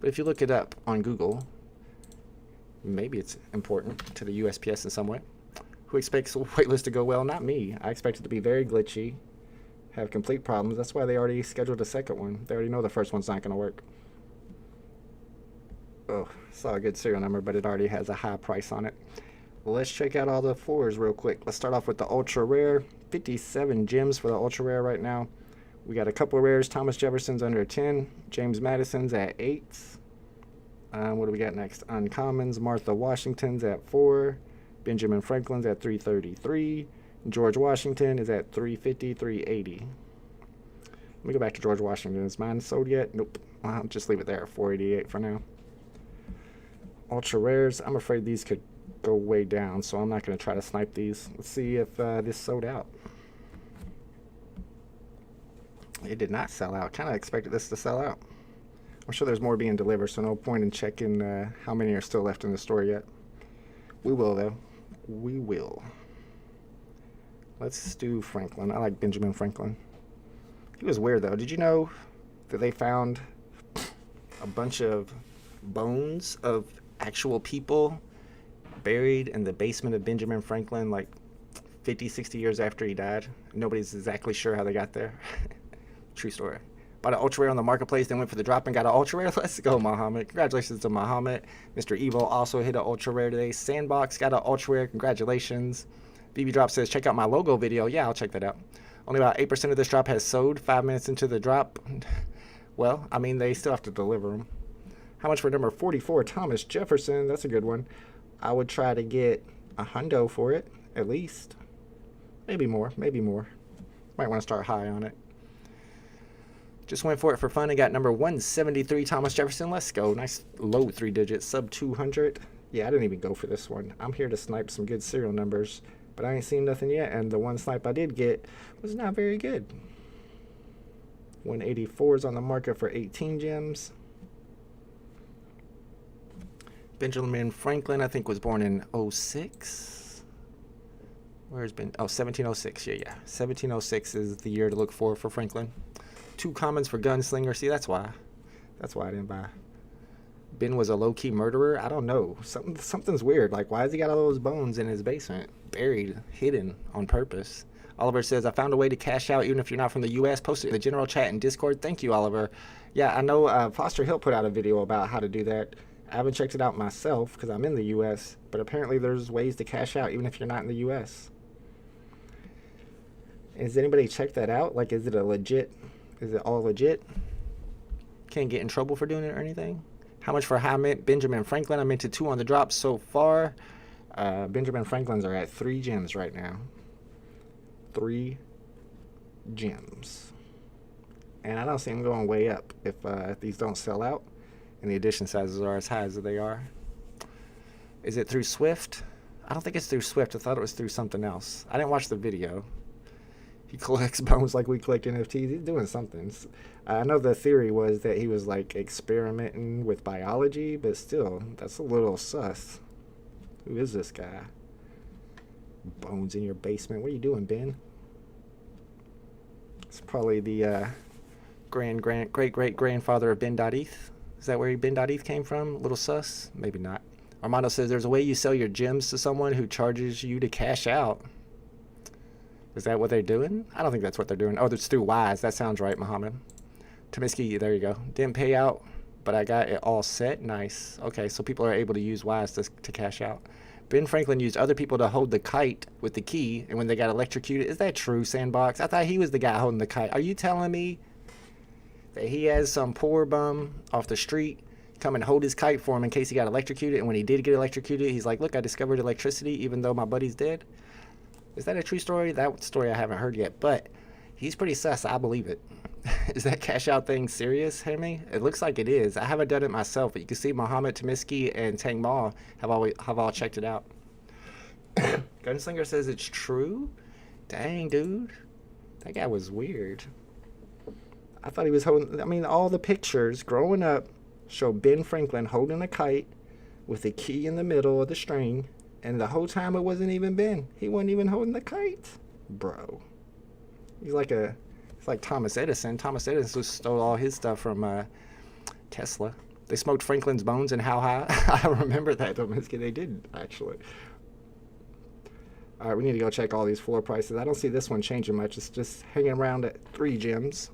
But if you look it up on Google, maybe it's important to the USPS in some way. Who expects a waitlist to go well? Not me. I expect it to be very glitchy, have complete problems. That's why they already scheduled a second one. They already know the first one's not going to work. Oh, saw a good serial number, but it already has a high price on it. Well, let's check out all the 4s real quick. Let's start off with the ultra rare. 57 gems for the ultra rare right now. We got a couple of rares. Thomas Jefferson's under 10. James Madison's at 8. What do we got next? Uncommons. Martha Washington's at 4. Benjamin Franklin's at 333. George Washington is at 350, 380. Let me go back to George Washington. Is mine sold yet? Nope. I'll just leave it there at 488 for now. Ultra rares. I'm afraid these could go way down, so I'm not going to try to snipe these. Let's see if this sold out. It did not sell out. Kind of expected this to sell out. I'm sure there's more being delivered, so no point in checking how many are still left in the store yet. We will, though. We will. Let's do Franklin. I like Benjamin Franklin. He was weird, though. Did you know that they found a bunch of bones of actual people buried in the basement of Benjamin Franklin like 50, 60 years after he died. Nobody's exactly sure how they got there. True story. Bought an ultra rare on the marketplace, then went for the drop and got an ultra rare. Let's go, Muhammad. Congratulations to Muhammad. Mr. Evil also hit an ultra rare today. Sandbox got an ultra rare. Congratulations. VeVe Drop says, check out my logo video. Yeah, I'll check that out. Only about 8% of this drop has sold 5 minutes into the drop. Well, I mean, they still have to deliver them. How much for number 44, Thomas Jefferson? That's a good one. I would try to get a hundo for it, at least. Maybe more, maybe more. Might want to start high on it. Just went for it for fun and got number 173, Thomas Jefferson. Let's go. Nice low 3 digits, sub 200. Yeah, I didn't even go for this one. I'm here to snipe some good serial numbers, but I ain't seen nothing yet, and the one snipe I did get was not very good. 184 is on the market for 18 gems. Benjamin Franklin, I think, was born in 06. Where's been? Oh, 1706. Yeah. 1706 is the year to look for Franklin. 2 commons for Gunslinger. See, that's why. That's why I didn't buy. Ben was a low-key murderer. I don't know. Something's weird. Like, why has he got all those bones in his basement? Buried, hidden on purpose. Oliver says, I found a way to cash out even if you're not from the U.S. Post it in the general chat and Discord. Thank you, Oliver. Yeah, I know Foster Hill put out a video about how to do that. I haven't checked it out myself because I'm in the U.S., but apparently there's ways to cash out even if you're not in the U.S. Has anybody checked that out? Like, is it all legit? Can't get in trouble for doing it or anything? How much for high mint Benjamin Franklin? I minted 2 on the drop so far. Benjamin Franklins are at 3 gems right now. 3 gems. And I don't see them going way up if these don't sell out and the edition sizes are as high as they are. Is it through Swift? I don't think it's through Swift. I thought it was through something else. I didn't watch the video. He collects bones like we collect NFTs. He's doing something. I know the theory was that he was like experimenting with biology, but still, that's a little sus. Who is this guy? Bones in your basement. What are you doing, Ben? It's probably the great-great-grandfather of Ben.eth. Is that where Ben.eth came from? Little sus? Maybe not. Armando says there's a way you sell your gems to someone who charges you to cash out. Is that what they're doing? I don't think that's what they're doing. Oh, it's through Wise. That sounds right, Muhammad. Tomiski, there you go. Didn't pay out, but I got it all set. Nice. Okay, so people are able to use Wise to cash out. Ben Franklin used other people to hold the kite with the key, and when they got electrocuted, is that true, Sandbox? I thought he was the guy holding the kite. Are you telling me that he has some poor bum off the street come and hold his kite for him in case he got electrocuted, and when he did get electrocuted, he's like, look, I discovered electricity even though my buddy's dead? Is that a true story? That story I haven't heard yet, but he's pretty sus. I believe it. Is that cash out thing serious, Hemi? It looks like it is. I haven't done it myself, but you can see Muhammad, Tomiski, and Tang Ma have all checked it out. Gunslinger says it's true? Dang, dude. That guy was weird. I thought he was holding... I mean, all the pictures growing up show Ben Franklin holding a kite with a key in the middle of the string, and the whole time it wasn't even Ben. He wasn't even holding the kite. Bro. He's like it's like Thomas Edison. Thomas Edison stole all his stuff from Tesla. They smoked Franklin's bones and how high? I remember that, Tomiski. They did, actually. All right, we need to go check all these floor prices. I don't see this one changing much. It's just hanging around at 3 gems.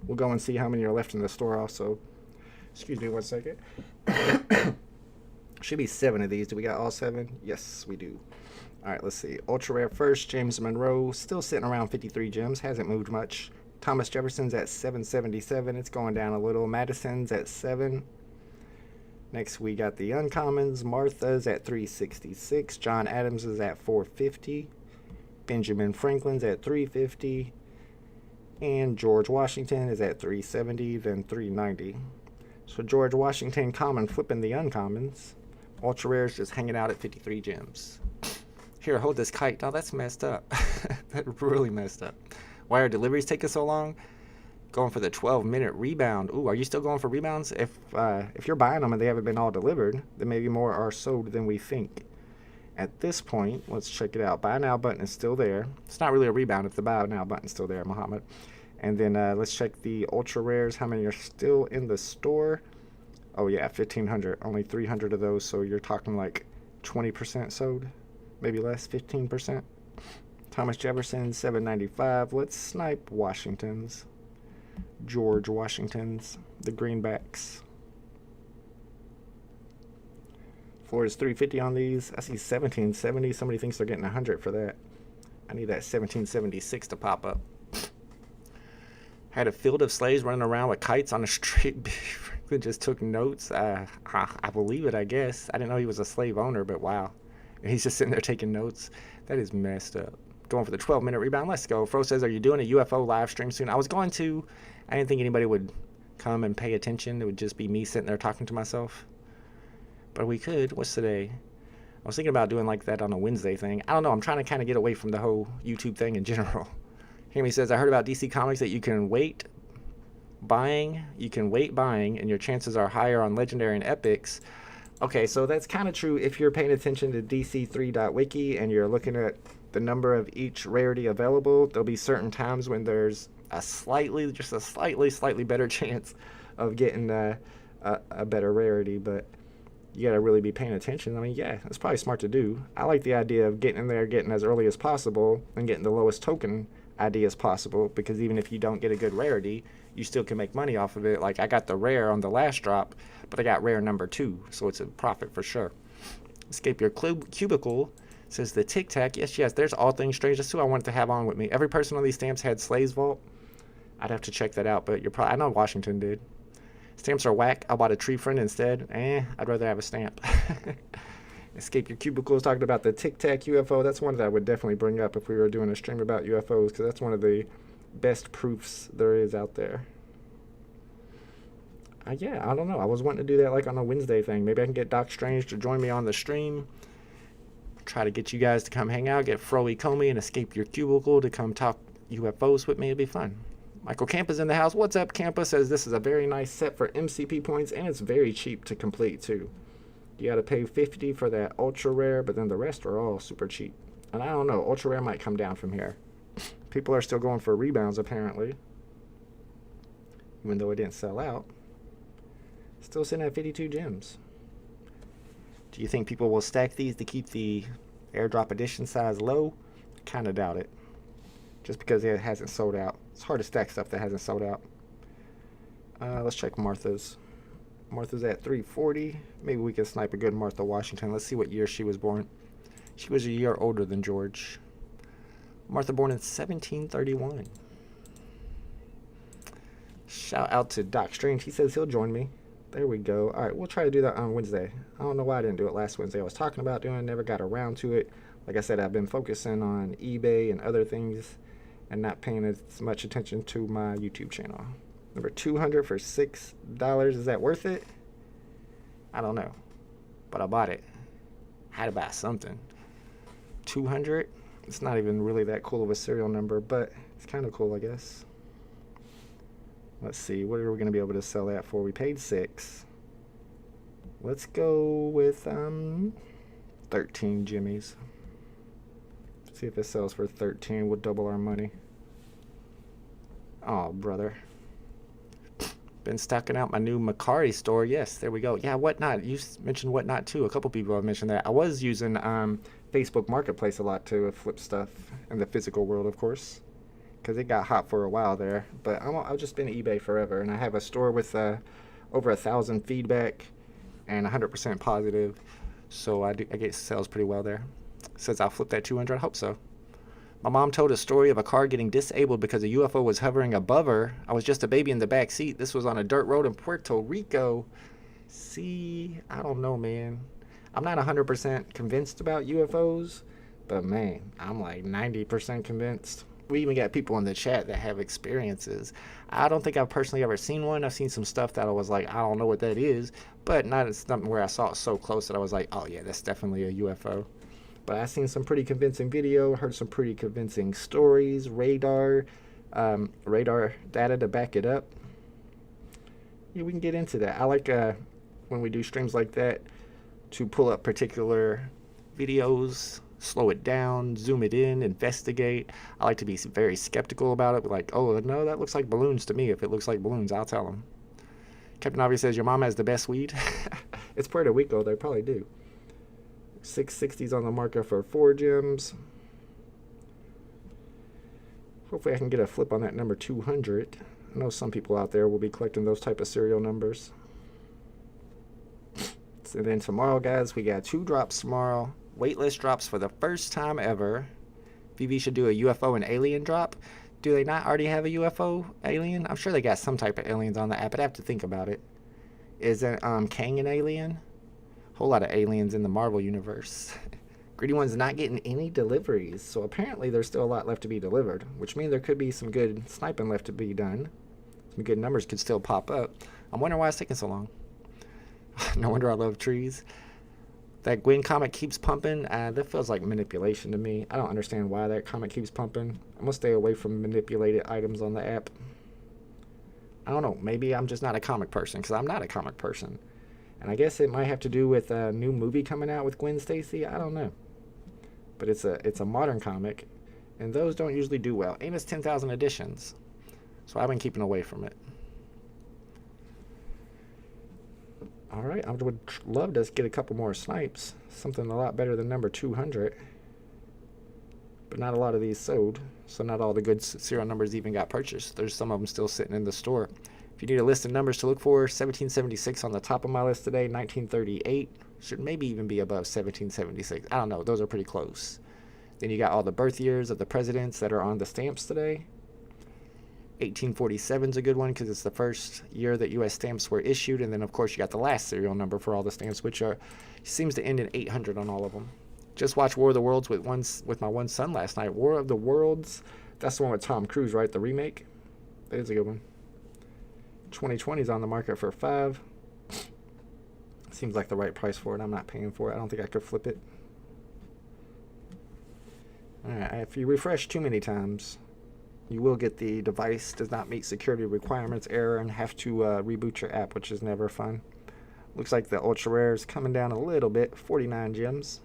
We'll go and see how many are left in the store also. Excuse me 1 second. Should be 7 of these. Do we got all 7? Yes, we do. All right, let's see. Ultra rare first, James Monroe, still sitting around 53 gems. Hasn't moved much. Thomas Jefferson's at 777. It's going down a little. Madison's at 7. Next, we got the uncommons. Martha's at 366. John Adams is at 450. Benjamin Franklin's at 350. And George Washington is at 370, then 390. So George Washington common flipping the uncommons. Ultra rares just hanging out at 53 gems. Here, hold this kite. Oh, that's messed up. That really messed up. Why are deliveries taking so long? Going for the 12-minute rebound. Ooh, are you still going for rebounds? If you're buying them and they haven't been all delivered, then maybe more are sold than we think. At this point, let's check it out. Buy now button is still there. It's not really a rebound if the buy now button is still there, Muhammad. And then let's check the ultra rares. How many are still in the store? Oh yeah, 1,500. Only 300 of those. So you're talking like 20% sold, maybe less, 15%. Thomas Jefferson, $7.95. Let's snipe Washington's. George Washington's, the greenbacks. Florida's $3.50 on these. I see $17.70. Somebody thinks they're getting $100 for that. I need that $17.76 to pop up. Had a field of slaves running around with kites on the street. Franklin just took notes. I believe it, I guess. I didn't know he was a slave owner, but wow. And he's just sitting there taking notes. That is messed up. Going for the 12-minute rebound. Let's go. Fro says, are you doing a UFO live stream soon? I was going to. I didn't think anybody would come and pay attention. It would just be me sitting there talking to myself. But we could. What's today? I was thinking about doing like that on a Wednesday thing. I don't know. I'm trying to kind of get away from the whole YouTube thing in general. Hammy says, I heard about DC Comics that you can wait buying, and your chances are higher on Legendary and Epics. Okay, so that's kind of true if you're paying attention to DC3.wiki and you're looking at the number of each rarity available. There'll be certain times when there's a slightly better chance of getting a better rarity, but you gotta really be paying attention. I mean, yeah, it's probably smart to do. I like the idea of getting in there, getting as early as possible, and getting the lowest token ID as possible, because even if you don't get a good rarity, you still can make money off of it. Like, I got the rare on the last drop, but I got rare number 2, so it's a profit for sure. Escape your cubicle says the Tic Tac. Yes, there's All Things Strange. That's who I wanted to have on with me. Every person on these stamps had Slaves Vault. I'd have to check that out, but I know Washington did. Stamps are whack. I bought a tree friend instead. I'd rather have a stamp. Escape Your Cubicle is talking about the Tic Tac UFO. That's one that I would definitely bring up if we were doing a stream about UFOs, because that's one of the best proofs there is out there. Yeah, I don't know. I was wanting to do that like on a Wednesday thing. Maybe I can get Doc Strange to join me on the stream. Try to get you guys to come hang out. Get Froey Comey and Escape Your Cubicle to come talk UFOs with me. It'd be fun. Michael Campa's in the house. What's up, Campa? Says this is a very nice set for MCP points, and it's very cheap to complete too. You got to pay $50 for that ultra rare, but then the rest are all super cheap. And I don't know, ultra rare might come down from here. People are still going for rebounds apparently, even though it didn't sell out. Still sitting at 52 gems. Do you think people will stack these to keep the airdrop edition size low? Kind of doubt it. Just because it hasn't sold out. It's hard to stack stuff that hasn't sold out. Let's check Martha's. Martha's at 340. Maybe we can snipe a good Martha Washington. Let's see what year she was born. She was a year older than George. Martha born in 1731. Shout out to Doc Strange. He says he'll join me. There we go. All right, we'll try to do that on Wednesday. I don't know why I didn't do it last Wednesday. I was talking about doing it, never got around to it. Like I said, I've been focusing on eBay and other things and not paying as much attention to my YouTube channel. Number 200 for $6. Is that worth it? I don't know, but I bought it. I had to buy something. 200. It's not even really that cool of a serial number, but it's kind of cool, I guess. Let's see, what are we going to be able to sell that for? We paid $6. Let's go with 13 jimmies. See if it sells for 13. We'll double our money. Oh, brother. Been stocking out my new Macari store. Yes, there we go. Yeah, Whatnot. You mentioned Whatnot too. A couple people have mentioned that. I was using Facebook Marketplace a lot to flip stuff in the physical world, of course, because it got hot for a while there. But I've just been eBay forever, and I have a store with over 1,000 feedback and 100% positive. So I get sales pretty well there. Says I'll flip that 200. I hope so. My mom told a story of a car getting disabled because a UFO was hovering above her. I was just a baby in the back seat. This was on a dirt road in Puerto Rico. See, I don't know, man. I'm not 100% convinced about UFOs, but man, I'm like 90% convinced. We even got people in the chat that have experiences. I don't think I've personally ever seen one. I've seen some stuff that I was like, I don't know what that is, but not something where I saw it so close that I was like, oh yeah, that's definitely a UFO. But I've seen some pretty convincing video, heard some pretty convincing stories, radar data to back it up. Yeah, we can get into that. I like when we do streams like that to pull up particular videos, slow it down, zoom it in, investigate. I like to be very skeptical about it. Like, oh, no, that looks like balloons to me. If it looks like balloons, I'll tell them. Captain Obvious says, your mom has the best weed. It's Puerto Rico. They probably do. 660's on the market for 4 gems. Hopefully I can get a flip on that number 200. I know some people out there will be collecting those type of serial numbers. So then tomorrow, guys, we got 2 drops tomorrow. Waitlist drops for the first time ever. VeVe should do a UFO and alien drop. Do they not already have a UFO alien? I'm sure they got some type of aliens on the app, but I have to think about it. Isn't Kang an alien? Whole lot of aliens in the Marvel universe. Greedy One's not getting any deliveries, so apparently there's still a lot left to be delivered, which means there could be some good sniping left to be done. Some good numbers could still pop up. I'm wondering why it's taking so long. No wonder I love trees. That Gwen comic keeps pumping. That feels like manipulation to me. I don't understand why that comic keeps pumping. I'm going to stay away from manipulated items on the app. I don't know. Maybe I'm just not a comic person, because I'm not a comic person. And I guess it might have to do with a new movie coming out with Gwen Stacy. I don't know. But it's a modern comic, and those don't usually do well. And it's 10,000 editions. So I've been keeping away from it. Alright, I would love to get a couple more snipes. Something a lot better than number 200. But not a lot of these sold. So not all the good serial numbers even got purchased. There's some of them still sitting in the store. If you need a list of numbers to look for, 1776 on the top of my list today. 1938. Should maybe even be above 1776. I don't know. Those are pretty close. Then you got all the birth years of the presidents that are on the stamps today. 1847 is a good one because it's the first year that U.S. stamps were issued. And then, of course, you got the last serial number for all the stamps, which seems to end in 800 on all of them. Just watched War of the Worlds with my one son last night. War of the Worlds, that's the one with Tom Cruise, right? The remake. That is a good one. 2020 is on the market for 5. Seems like the right price for it. I'm not paying for it. I don't think I could flip it. Alright, if you refresh too many times, you will get the device does not meet security requirements error and have to reboot your app, which is never fun. Looks like the ultra rares coming down a little bit, 49 gems.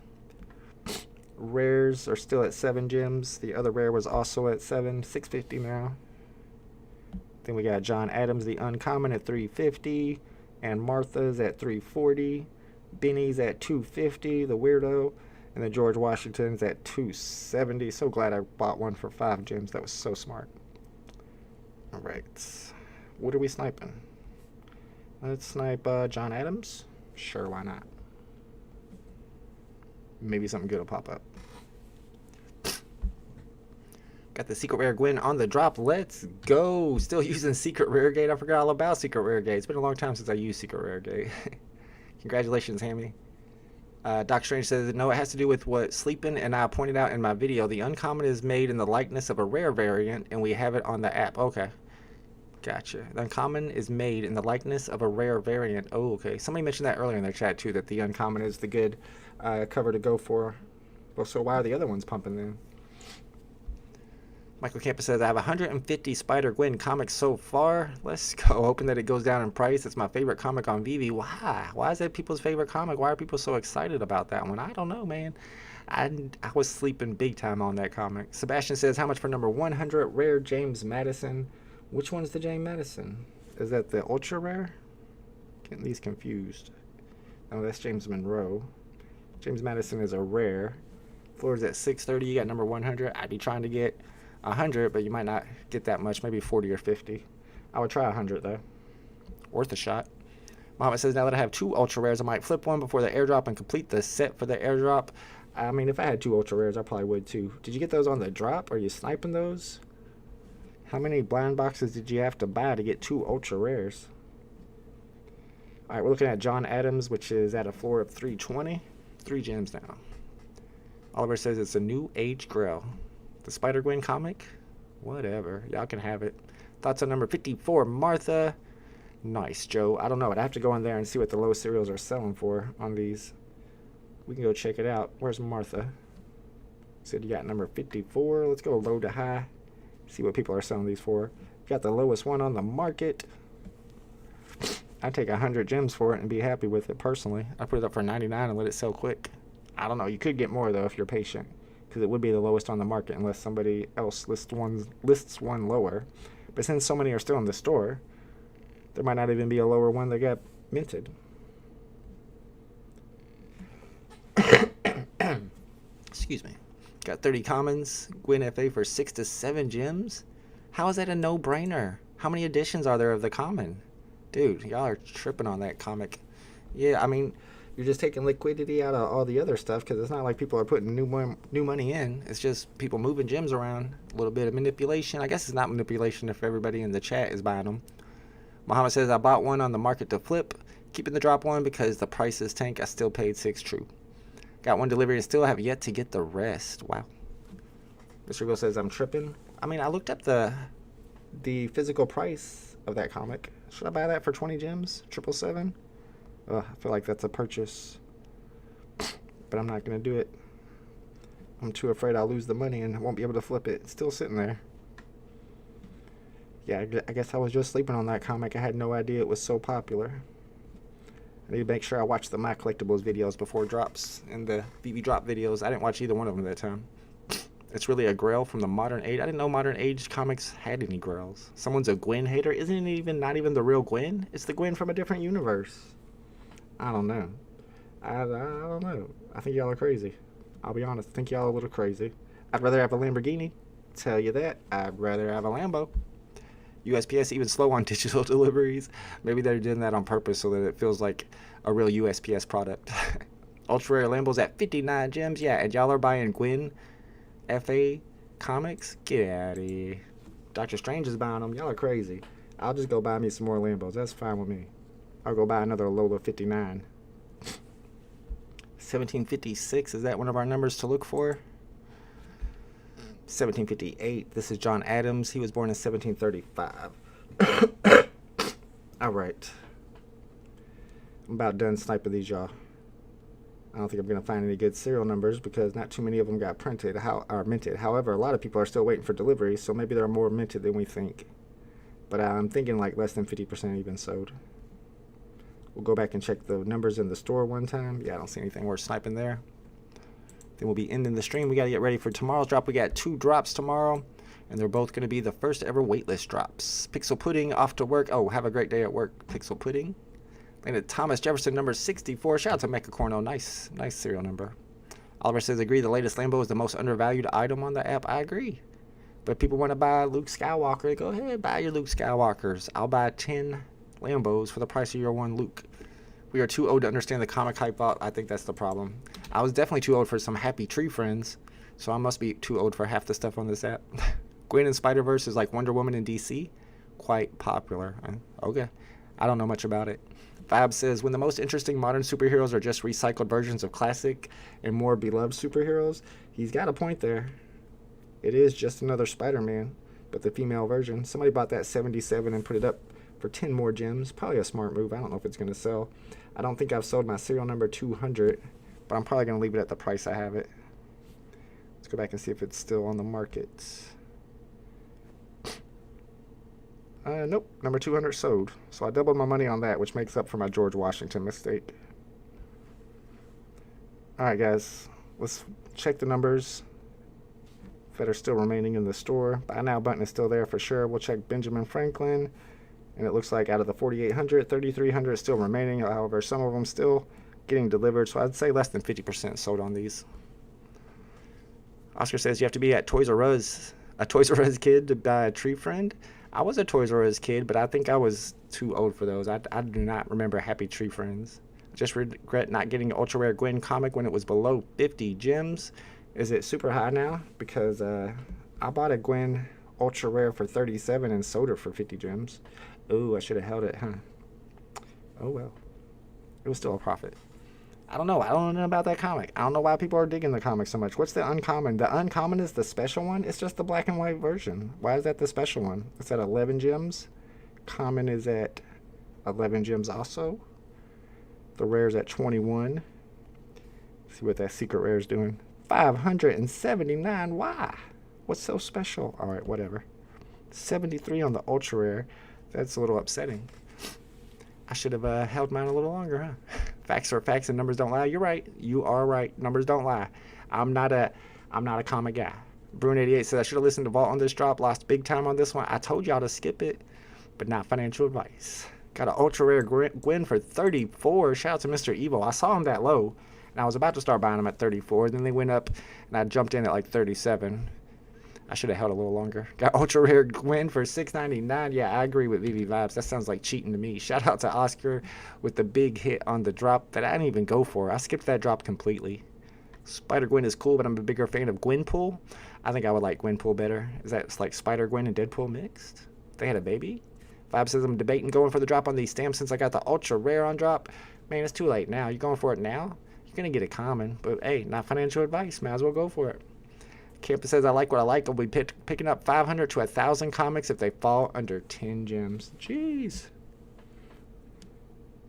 Rares are still at 7 gems. The other rare was also at 7, 650 now. Then we got John Adams, the uncommon, at 350, and Martha's at 340. Benny's at 250, the weirdo. And then George Washington's at 270. So glad I bought one for 5 gems. That was so smart. Alright. What are we sniping? Let's snipe John Adams. Sure, why not? Maybe something good will pop up. Got the Secret Rare Gwen on the drop. Let's go. Still using Secret Rare Gate. I forgot all about Secret Rare Gate. It's been a long time since I used Secret Rare Gate. Congratulations, Hammy. Doc Strange says, no, it has to do with what Sleepin' and I pointed out in my video. The uncommon is made in the likeness of a rare variant, and we have it on the app. Okay. Gotcha. The uncommon is made in the likeness of a rare variant. Oh, okay. Somebody mentioned that earlier in their chat, too, that the uncommon is the good cover to go for. Well, so why are the other ones pumping then? Michael Campus says, I have 150 Spider-Gwen comics so far. Let's go. Hoping that it goes down in price. It's my favorite comic on VeVe. Why? Why is that people's favorite comic? Why are people so excited about that one? I don't know, man. I was sleeping big time on that comic. Sebastian says, how much for number 100? Rare James Madison. Which one's the James Madison? Is that the ultra rare? Getting these confused. No, that's James Monroe. James Madison is a rare. Floor's at 630. You got number 100. I'd be trying to get 100, but you might not get that much, maybe 40 or 50. I would try 100 though. Worth a shot. Muhammad says, now that I have 2 ultra rares, I might flip one before the airdrop and complete the set for the airdrop. I mean, if I had 2 ultra rares, I probably would too. Did you get those on the drop? Are you sniping those? How many blind boxes did you have to buy to get 2 ultra rares? Alright, we're looking at John Adams, which is at a floor of 320. 3 gems now. Oliver says it's a new age grail. The Spider-Gwen comic? Whatever. Y'all can have it. Thoughts on number 54, Martha? Nice, Joe. I don't know. I'd have to go in there and see what the low cereals are selling for on these. We can go check it out. Where's Martha? Said you got number 54. Let's go low to high. See what people are selling these for. Got the lowest one on the market. I'd take 100 gems for it and be happy with it personally. I'd put it up for 99 and let it sell quick. I don't know. You could get more, though, if you're patient. Because it would be the lowest on the market unless somebody else lists one lower. But since so many are still in the store, there might not even be a lower one that got minted. Excuse me. Got 30 commons. Gwen FA for 6 to 7 gems. How is that a no-brainer? How many editions are there of the common? Dude, y'all are tripping on that comic. Yeah, I mean, you're just taking liquidity out of all the other stuff because it's not like people are putting new money in. It's just people moving gems around. A little bit of manipulation. I guess it's not manipulation if everybody in the chat is buying them. Muhammad says, I bought one on the market to flip. Keeping the drop one because the prices tank. I still paid 6 true. Got one delivery and still have yet to get the rest. Wow. Mr. Go says, I'm tripping. I mean, I looked up the physical price of that comic. Should I buy that for 20 gems? 777? I feel like that's a purchase. But I'm not going to do it. I'm too afraid I'll lose the money and won't be able to flip it. It's still sitting there. Yeah, I guess I was just sleeping on that comic. I had no idea it was so popular. I need to make sure I watch the My Collectibles videos before drops and the VeVe drop videos. I didn't watch either one of them that time. It's really a grail from the modern age. I didn't know modern age comics had any grails. Someone's a Gwen hater. Isn't it not even the real Gwen? It's the Gwen from a different universe. I don't know. I don't know. I think y'all are crazy. I'll be honest. I think y'all are a little crazy. I'd rather have a Lamborghini. Tell you that. I'd rather have a Lambo. USPS even slow on digital deliveries. Maybe they're doing that on purpose so that it feels like a real USPS product. Ultra rare Lambos at 59 gems. Yeah, and y'all are buying Gwen FA comics? Get out of here. Doctor Strange is buying them. Y'all are crazy. I'll just go buy me some more Lambos. That's fine with me. I'll go buy another Lola 59. 1756, is that one of our numbers to look for? 1758. This is John Adams. He was born in 1735. All right. I'm about done sniping these, y'all. I don't think I'm going to find any good serial numbers because not too many of them got printed or minted. However, a lot of people are still waiting for delivery, so maybe there are more minted than we think. But I'm thinking like less than 50% even sold. We'll go back and check the numbers in the store one time. Yeah, I don't see anything worth sniping there. Then we'll be ending the stream. We got to get ready for tomorrow's drop. We got 2 drops tomorrow, and they're both going to be the first ever waitlist drops. Pixel Pudding off to work. Oh, have a great day at work, Pixel Pudding. Landed Thomas Jefferson, number 64. Shout out to Mecha Corno. Nice serial number. Oliver says, agree, the latest Lambo is the most undervalued item on the app. I agree. But people want to buy Luke Skywalker. Go ahead, buy your Luke Skywalkers. I'll buy 10 Lambos for the price of your one Luke. We are too old to understand the comic hype out. I think that's the problem. I was definitely too old for some Happy Tree Friends, so I must be too old for half the stuff on this app. Gwen in Spider-Verse is like Wonder Woman in DC. Quite popular. Okay. I don't know much about it. Fab says, when the most interesting modern superheroes are just recycled versions of classic and more beloved superheroes, he's got a point there. It is just another Spider-Man, but the female version. Somebody bought that 77 and put it up for 10 more gems. Probably a smart move. I don't know if it's going to sell. I don't think I've sold my serial number 200, but I'm probably going to leave it at the price I have it. Let's go back and see if it's still on the market. Nope, number 200 sold. So I doubled my money on that, which makes up for my George Washington mistake. Alright guys, let's check the numbers that are still remaining in the store. Buy now button is still there for sure. We'll check Benjamin Franklin, and it looks like out of the 4,800, 3,300 is still remaining. However, some of them still getting delivered, so I'd say less than 50% sold on these. Oscar says you have to be at Toys R Us, a Toys R Us kid to buy a Tree Friend. I was a Toys R Us kid, but I think I was too old for those. I do not remember Happy Tree Friends. I just regret not getting an Ultra Rare Gwen comic when it was below 50 gems. Is it super high now? Because I bought a Gwen Ultra Rare for 37 and sold it for 50 gems. Ooh, I should have held it, huh? Oh well. It was still a profit. I don't know. I don't know about that comic. I don't know why people are digging the comic so much. What's the uncommon? The uncommon is the special one? It's just the black and white version. Why is that the special one? It's at 11 gems. Common is at 11 gems also. The rare is at 21. See what that secret rare is doing. 579. Why? What's so special? All right, whatever. 73 on the ultra rare. That's a little upsetting. I should have held mine a little longer, huh? Facts are facts and numbers don't lie. You're right. You are right. Numbers don't lie. I'm not a comic guy. Bruin88 says I should have listened to Vault on this drop. Lost big time on this one. I told y'all to skip it, but not financial advice. Got an ultra rare Gwen for 34. Shout out to Mr. Evo. I saw him that low. And I was about to start buying them at 34. Then they went up, and I jumped in at like 37. I should have held a little longer. Got ultra rare Gwen for $6.99. Yeah, I agree with VeVe vibes. That sounds like cheating to me. Shout out to Oscar with the big hit on the drop that I didn't even go for. I skipped that drop completely. Spider-Gwen is cool, but I'm a bigger fan of Gwenpool. I think I would like Gwenpool better. Is that like Spider-Gwen and Deadpool mixed? They had a baby? Vibe says I'm debating going for the drop on these stamps since I got the ultra rare on drop. Man, it's too late now. You going for it now? You're going to get a common. But hey, not financial advice. Might as well go for it. Campus says I like what I like. I'll be picking up 500 to 1,000 comics if they fall under 10 gems. Jeez.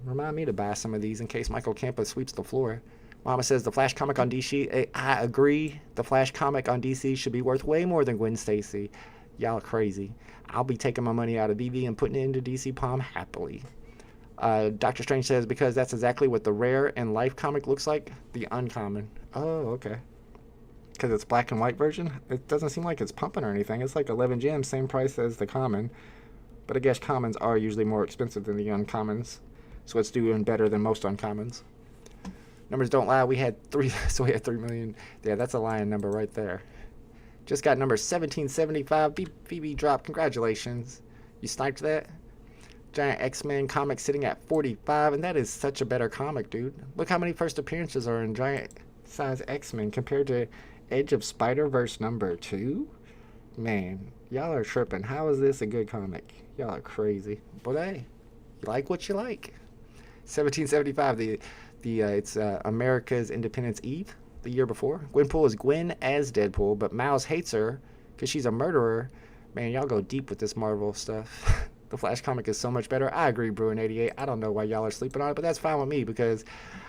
Remind me to buy some of these in case Michael Campus sweeps the floor. Mama says the Flash comic on DC. I agree. The Flash comic on DC should be worth way more than Gwen Stacy. Y'all are crazy. I'll be taking my money out of VeVe and putting it into DC Palm happily. Dr. Strange says because that's exactly what the rare and life comic looks like. The uncommon. Oh, okay. Because it's black and white version. It doesn't seem like it's pumping or anything. It's like 11 gems, same price as the common. But I guess commons are usually more expensive than the uncommons. So it's doing better than most uncommons. Numbers don't lie. We had 3 million. Yeah, that's a lying number right there. Just got number 1775. VeVe drop. Congratulations. You sniped that? Giant X-Men comic sitting at 45. And that is such a better comic, dude. Look how many first appearances are in Giant size X-Men compared to Edge of Spider-Verse number 2. Man, y'all are tripping. How is this a good comic? Y'all are crazy. But hey, you like what you like. 1775. It's America's Independence Eve, the year before. Gwenpool is Gwen as Deadpool, but Miles hates her because she's a murderer. Man, y'all go deep with this Marvel stuff. The Flash comic is so much better. I agree, Bruin88. I don't know why y'all are sleeping on it, but that's fine with me because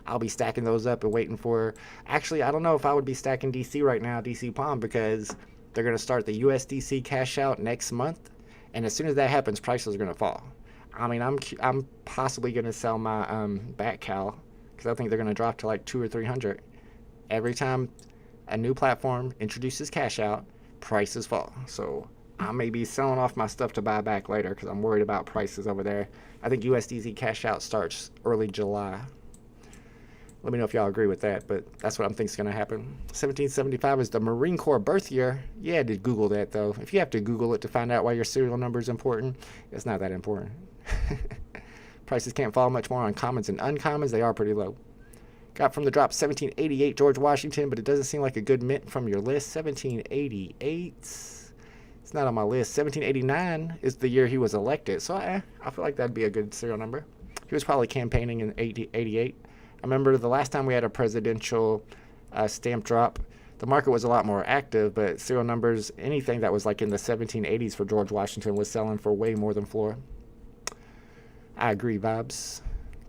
I'll be stacking those up and waiting for... Actually, I don't know if I would be stacking DC right now, DC Palm, because they're going to start the USDC cash out next month, and as soon as that happens, prices are going to fall. I mean, I'm possibly going to sell my Batcal because I think they're going to drop to like 200 or 300. Every time a new platform introduces cash out, prices fall. So I may be selling off my stuff to buy back later because I'm worried about prices over there. I think USDC cash out starts early July. Let me know if y'all agree with that, but that's what I'm thinking is going to happen. 1775 is the Marine Corps birth year. Yeah, I did Google that, though. If you have to Google it to find out why your serial number is important, it's not that important. Prices can't fall much more on commons and uncommons. They are pretty low. Got from the drop 1788 George Washington, but it doesn't seem like a good mint from your list. 1788. It's not on my list. 1789 is the year he was elected, so I feel like that'd be a good serial number. He was probably campaigning in 88. I remember the last time we had a presidential stamp drop, the market was a lot more active, but serial numbers, anything that was like in the 1780s for George Washington was selling for way more than floor. I agree, vibes.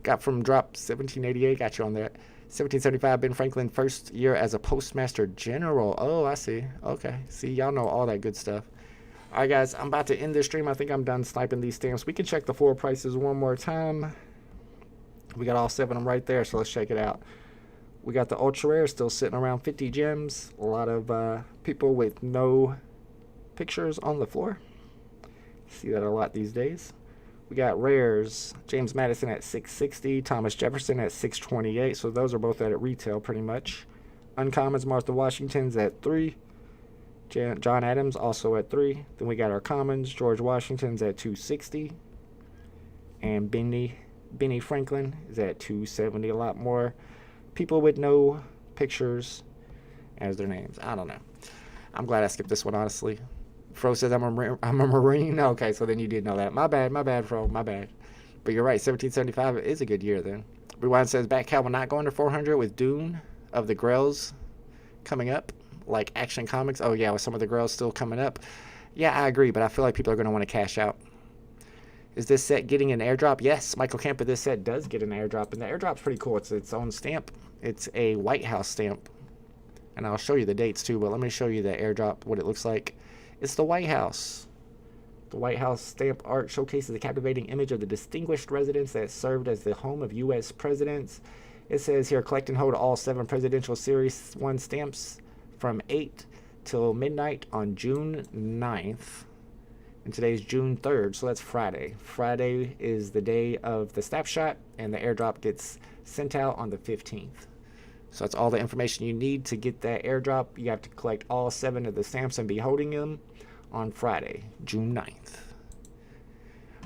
Got from drop 1788, got you on that. 1775, Ben Franklin, first year as a postmaster general. Oh, I see. Okay. See, y'all know all that good stuff. All right, guys, I'm about to end this stream. I think I'm done sniping these stamps. We can check the floor prices one more time. We got all 7 of them right there, so let's check it out. We got the ultra rare still sitting around 50 gems. A lot of people with no pictures on the floor. See that a lot these days. We got rares. James Madison at 660. Thomas Jefferson at 628. So those are both at retail pretty much. Uncommons, Martha Washington's at 3. John Adams also at 3. Then we got our commons. George Washington's at 260. And Benny Franklin is at 270. A lot more people with no pictures as their names. I don't know. I'm glad I skipped this one, honestly. Fro says I'm a Marine. Okay, so then you did know that. My bad, Fro. My bad. But you're right. 1775 is a good year then. Rewind says Batcat will not go under 400 with Dune of the Grails coming up. Like Action Comics. Oh, yeah, with some of the Grails still coming up. Yeah, I agree, but I feel like people are going to want to cash out. Is this set getting an airdrop? Yes, Michael Campa, this set does get an airdrop, and the airdrop's pretty cool. It's its own stamp. It's a White House stamp. And I'll show you the dates too, but let me show you the airdrop, what it looks like. It's the White House. The White House stamp art showcases a captivating image of the distinguished residence that served as the home of U.S. presidents. It says here, collect and hold all 7 Presidential Series 1 stamps from 8 till midnight on June 9th. And today's June 3rd, so that's Friday. Friday is the day of the snapshot, and the airdrop gets sent out on the 15th. So that's all the information you need to get that airdrop. You have to collect all 7 of the stamps and be holding them on Friday, June 9th.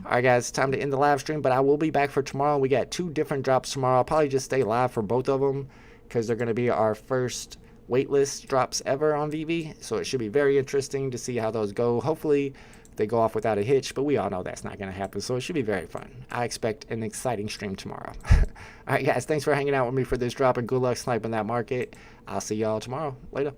Alright guys, time to end the live stream, but I will be back for tomorrow. We got 2 different drops tomorrow. I'll probably just stay live for both of them because they're going to be our first waitlist drops ever on VeVe. So it should be very interesting to see how those go. Hopefully they go off without a hitch, but we all know that's not going to happen. So it should be very fun. I expect an exciting stream tomorrow. Alright guys, thanks for hanging out with me for this drop, and good luck sniping that market. I'll see y'all tomorrow. Later.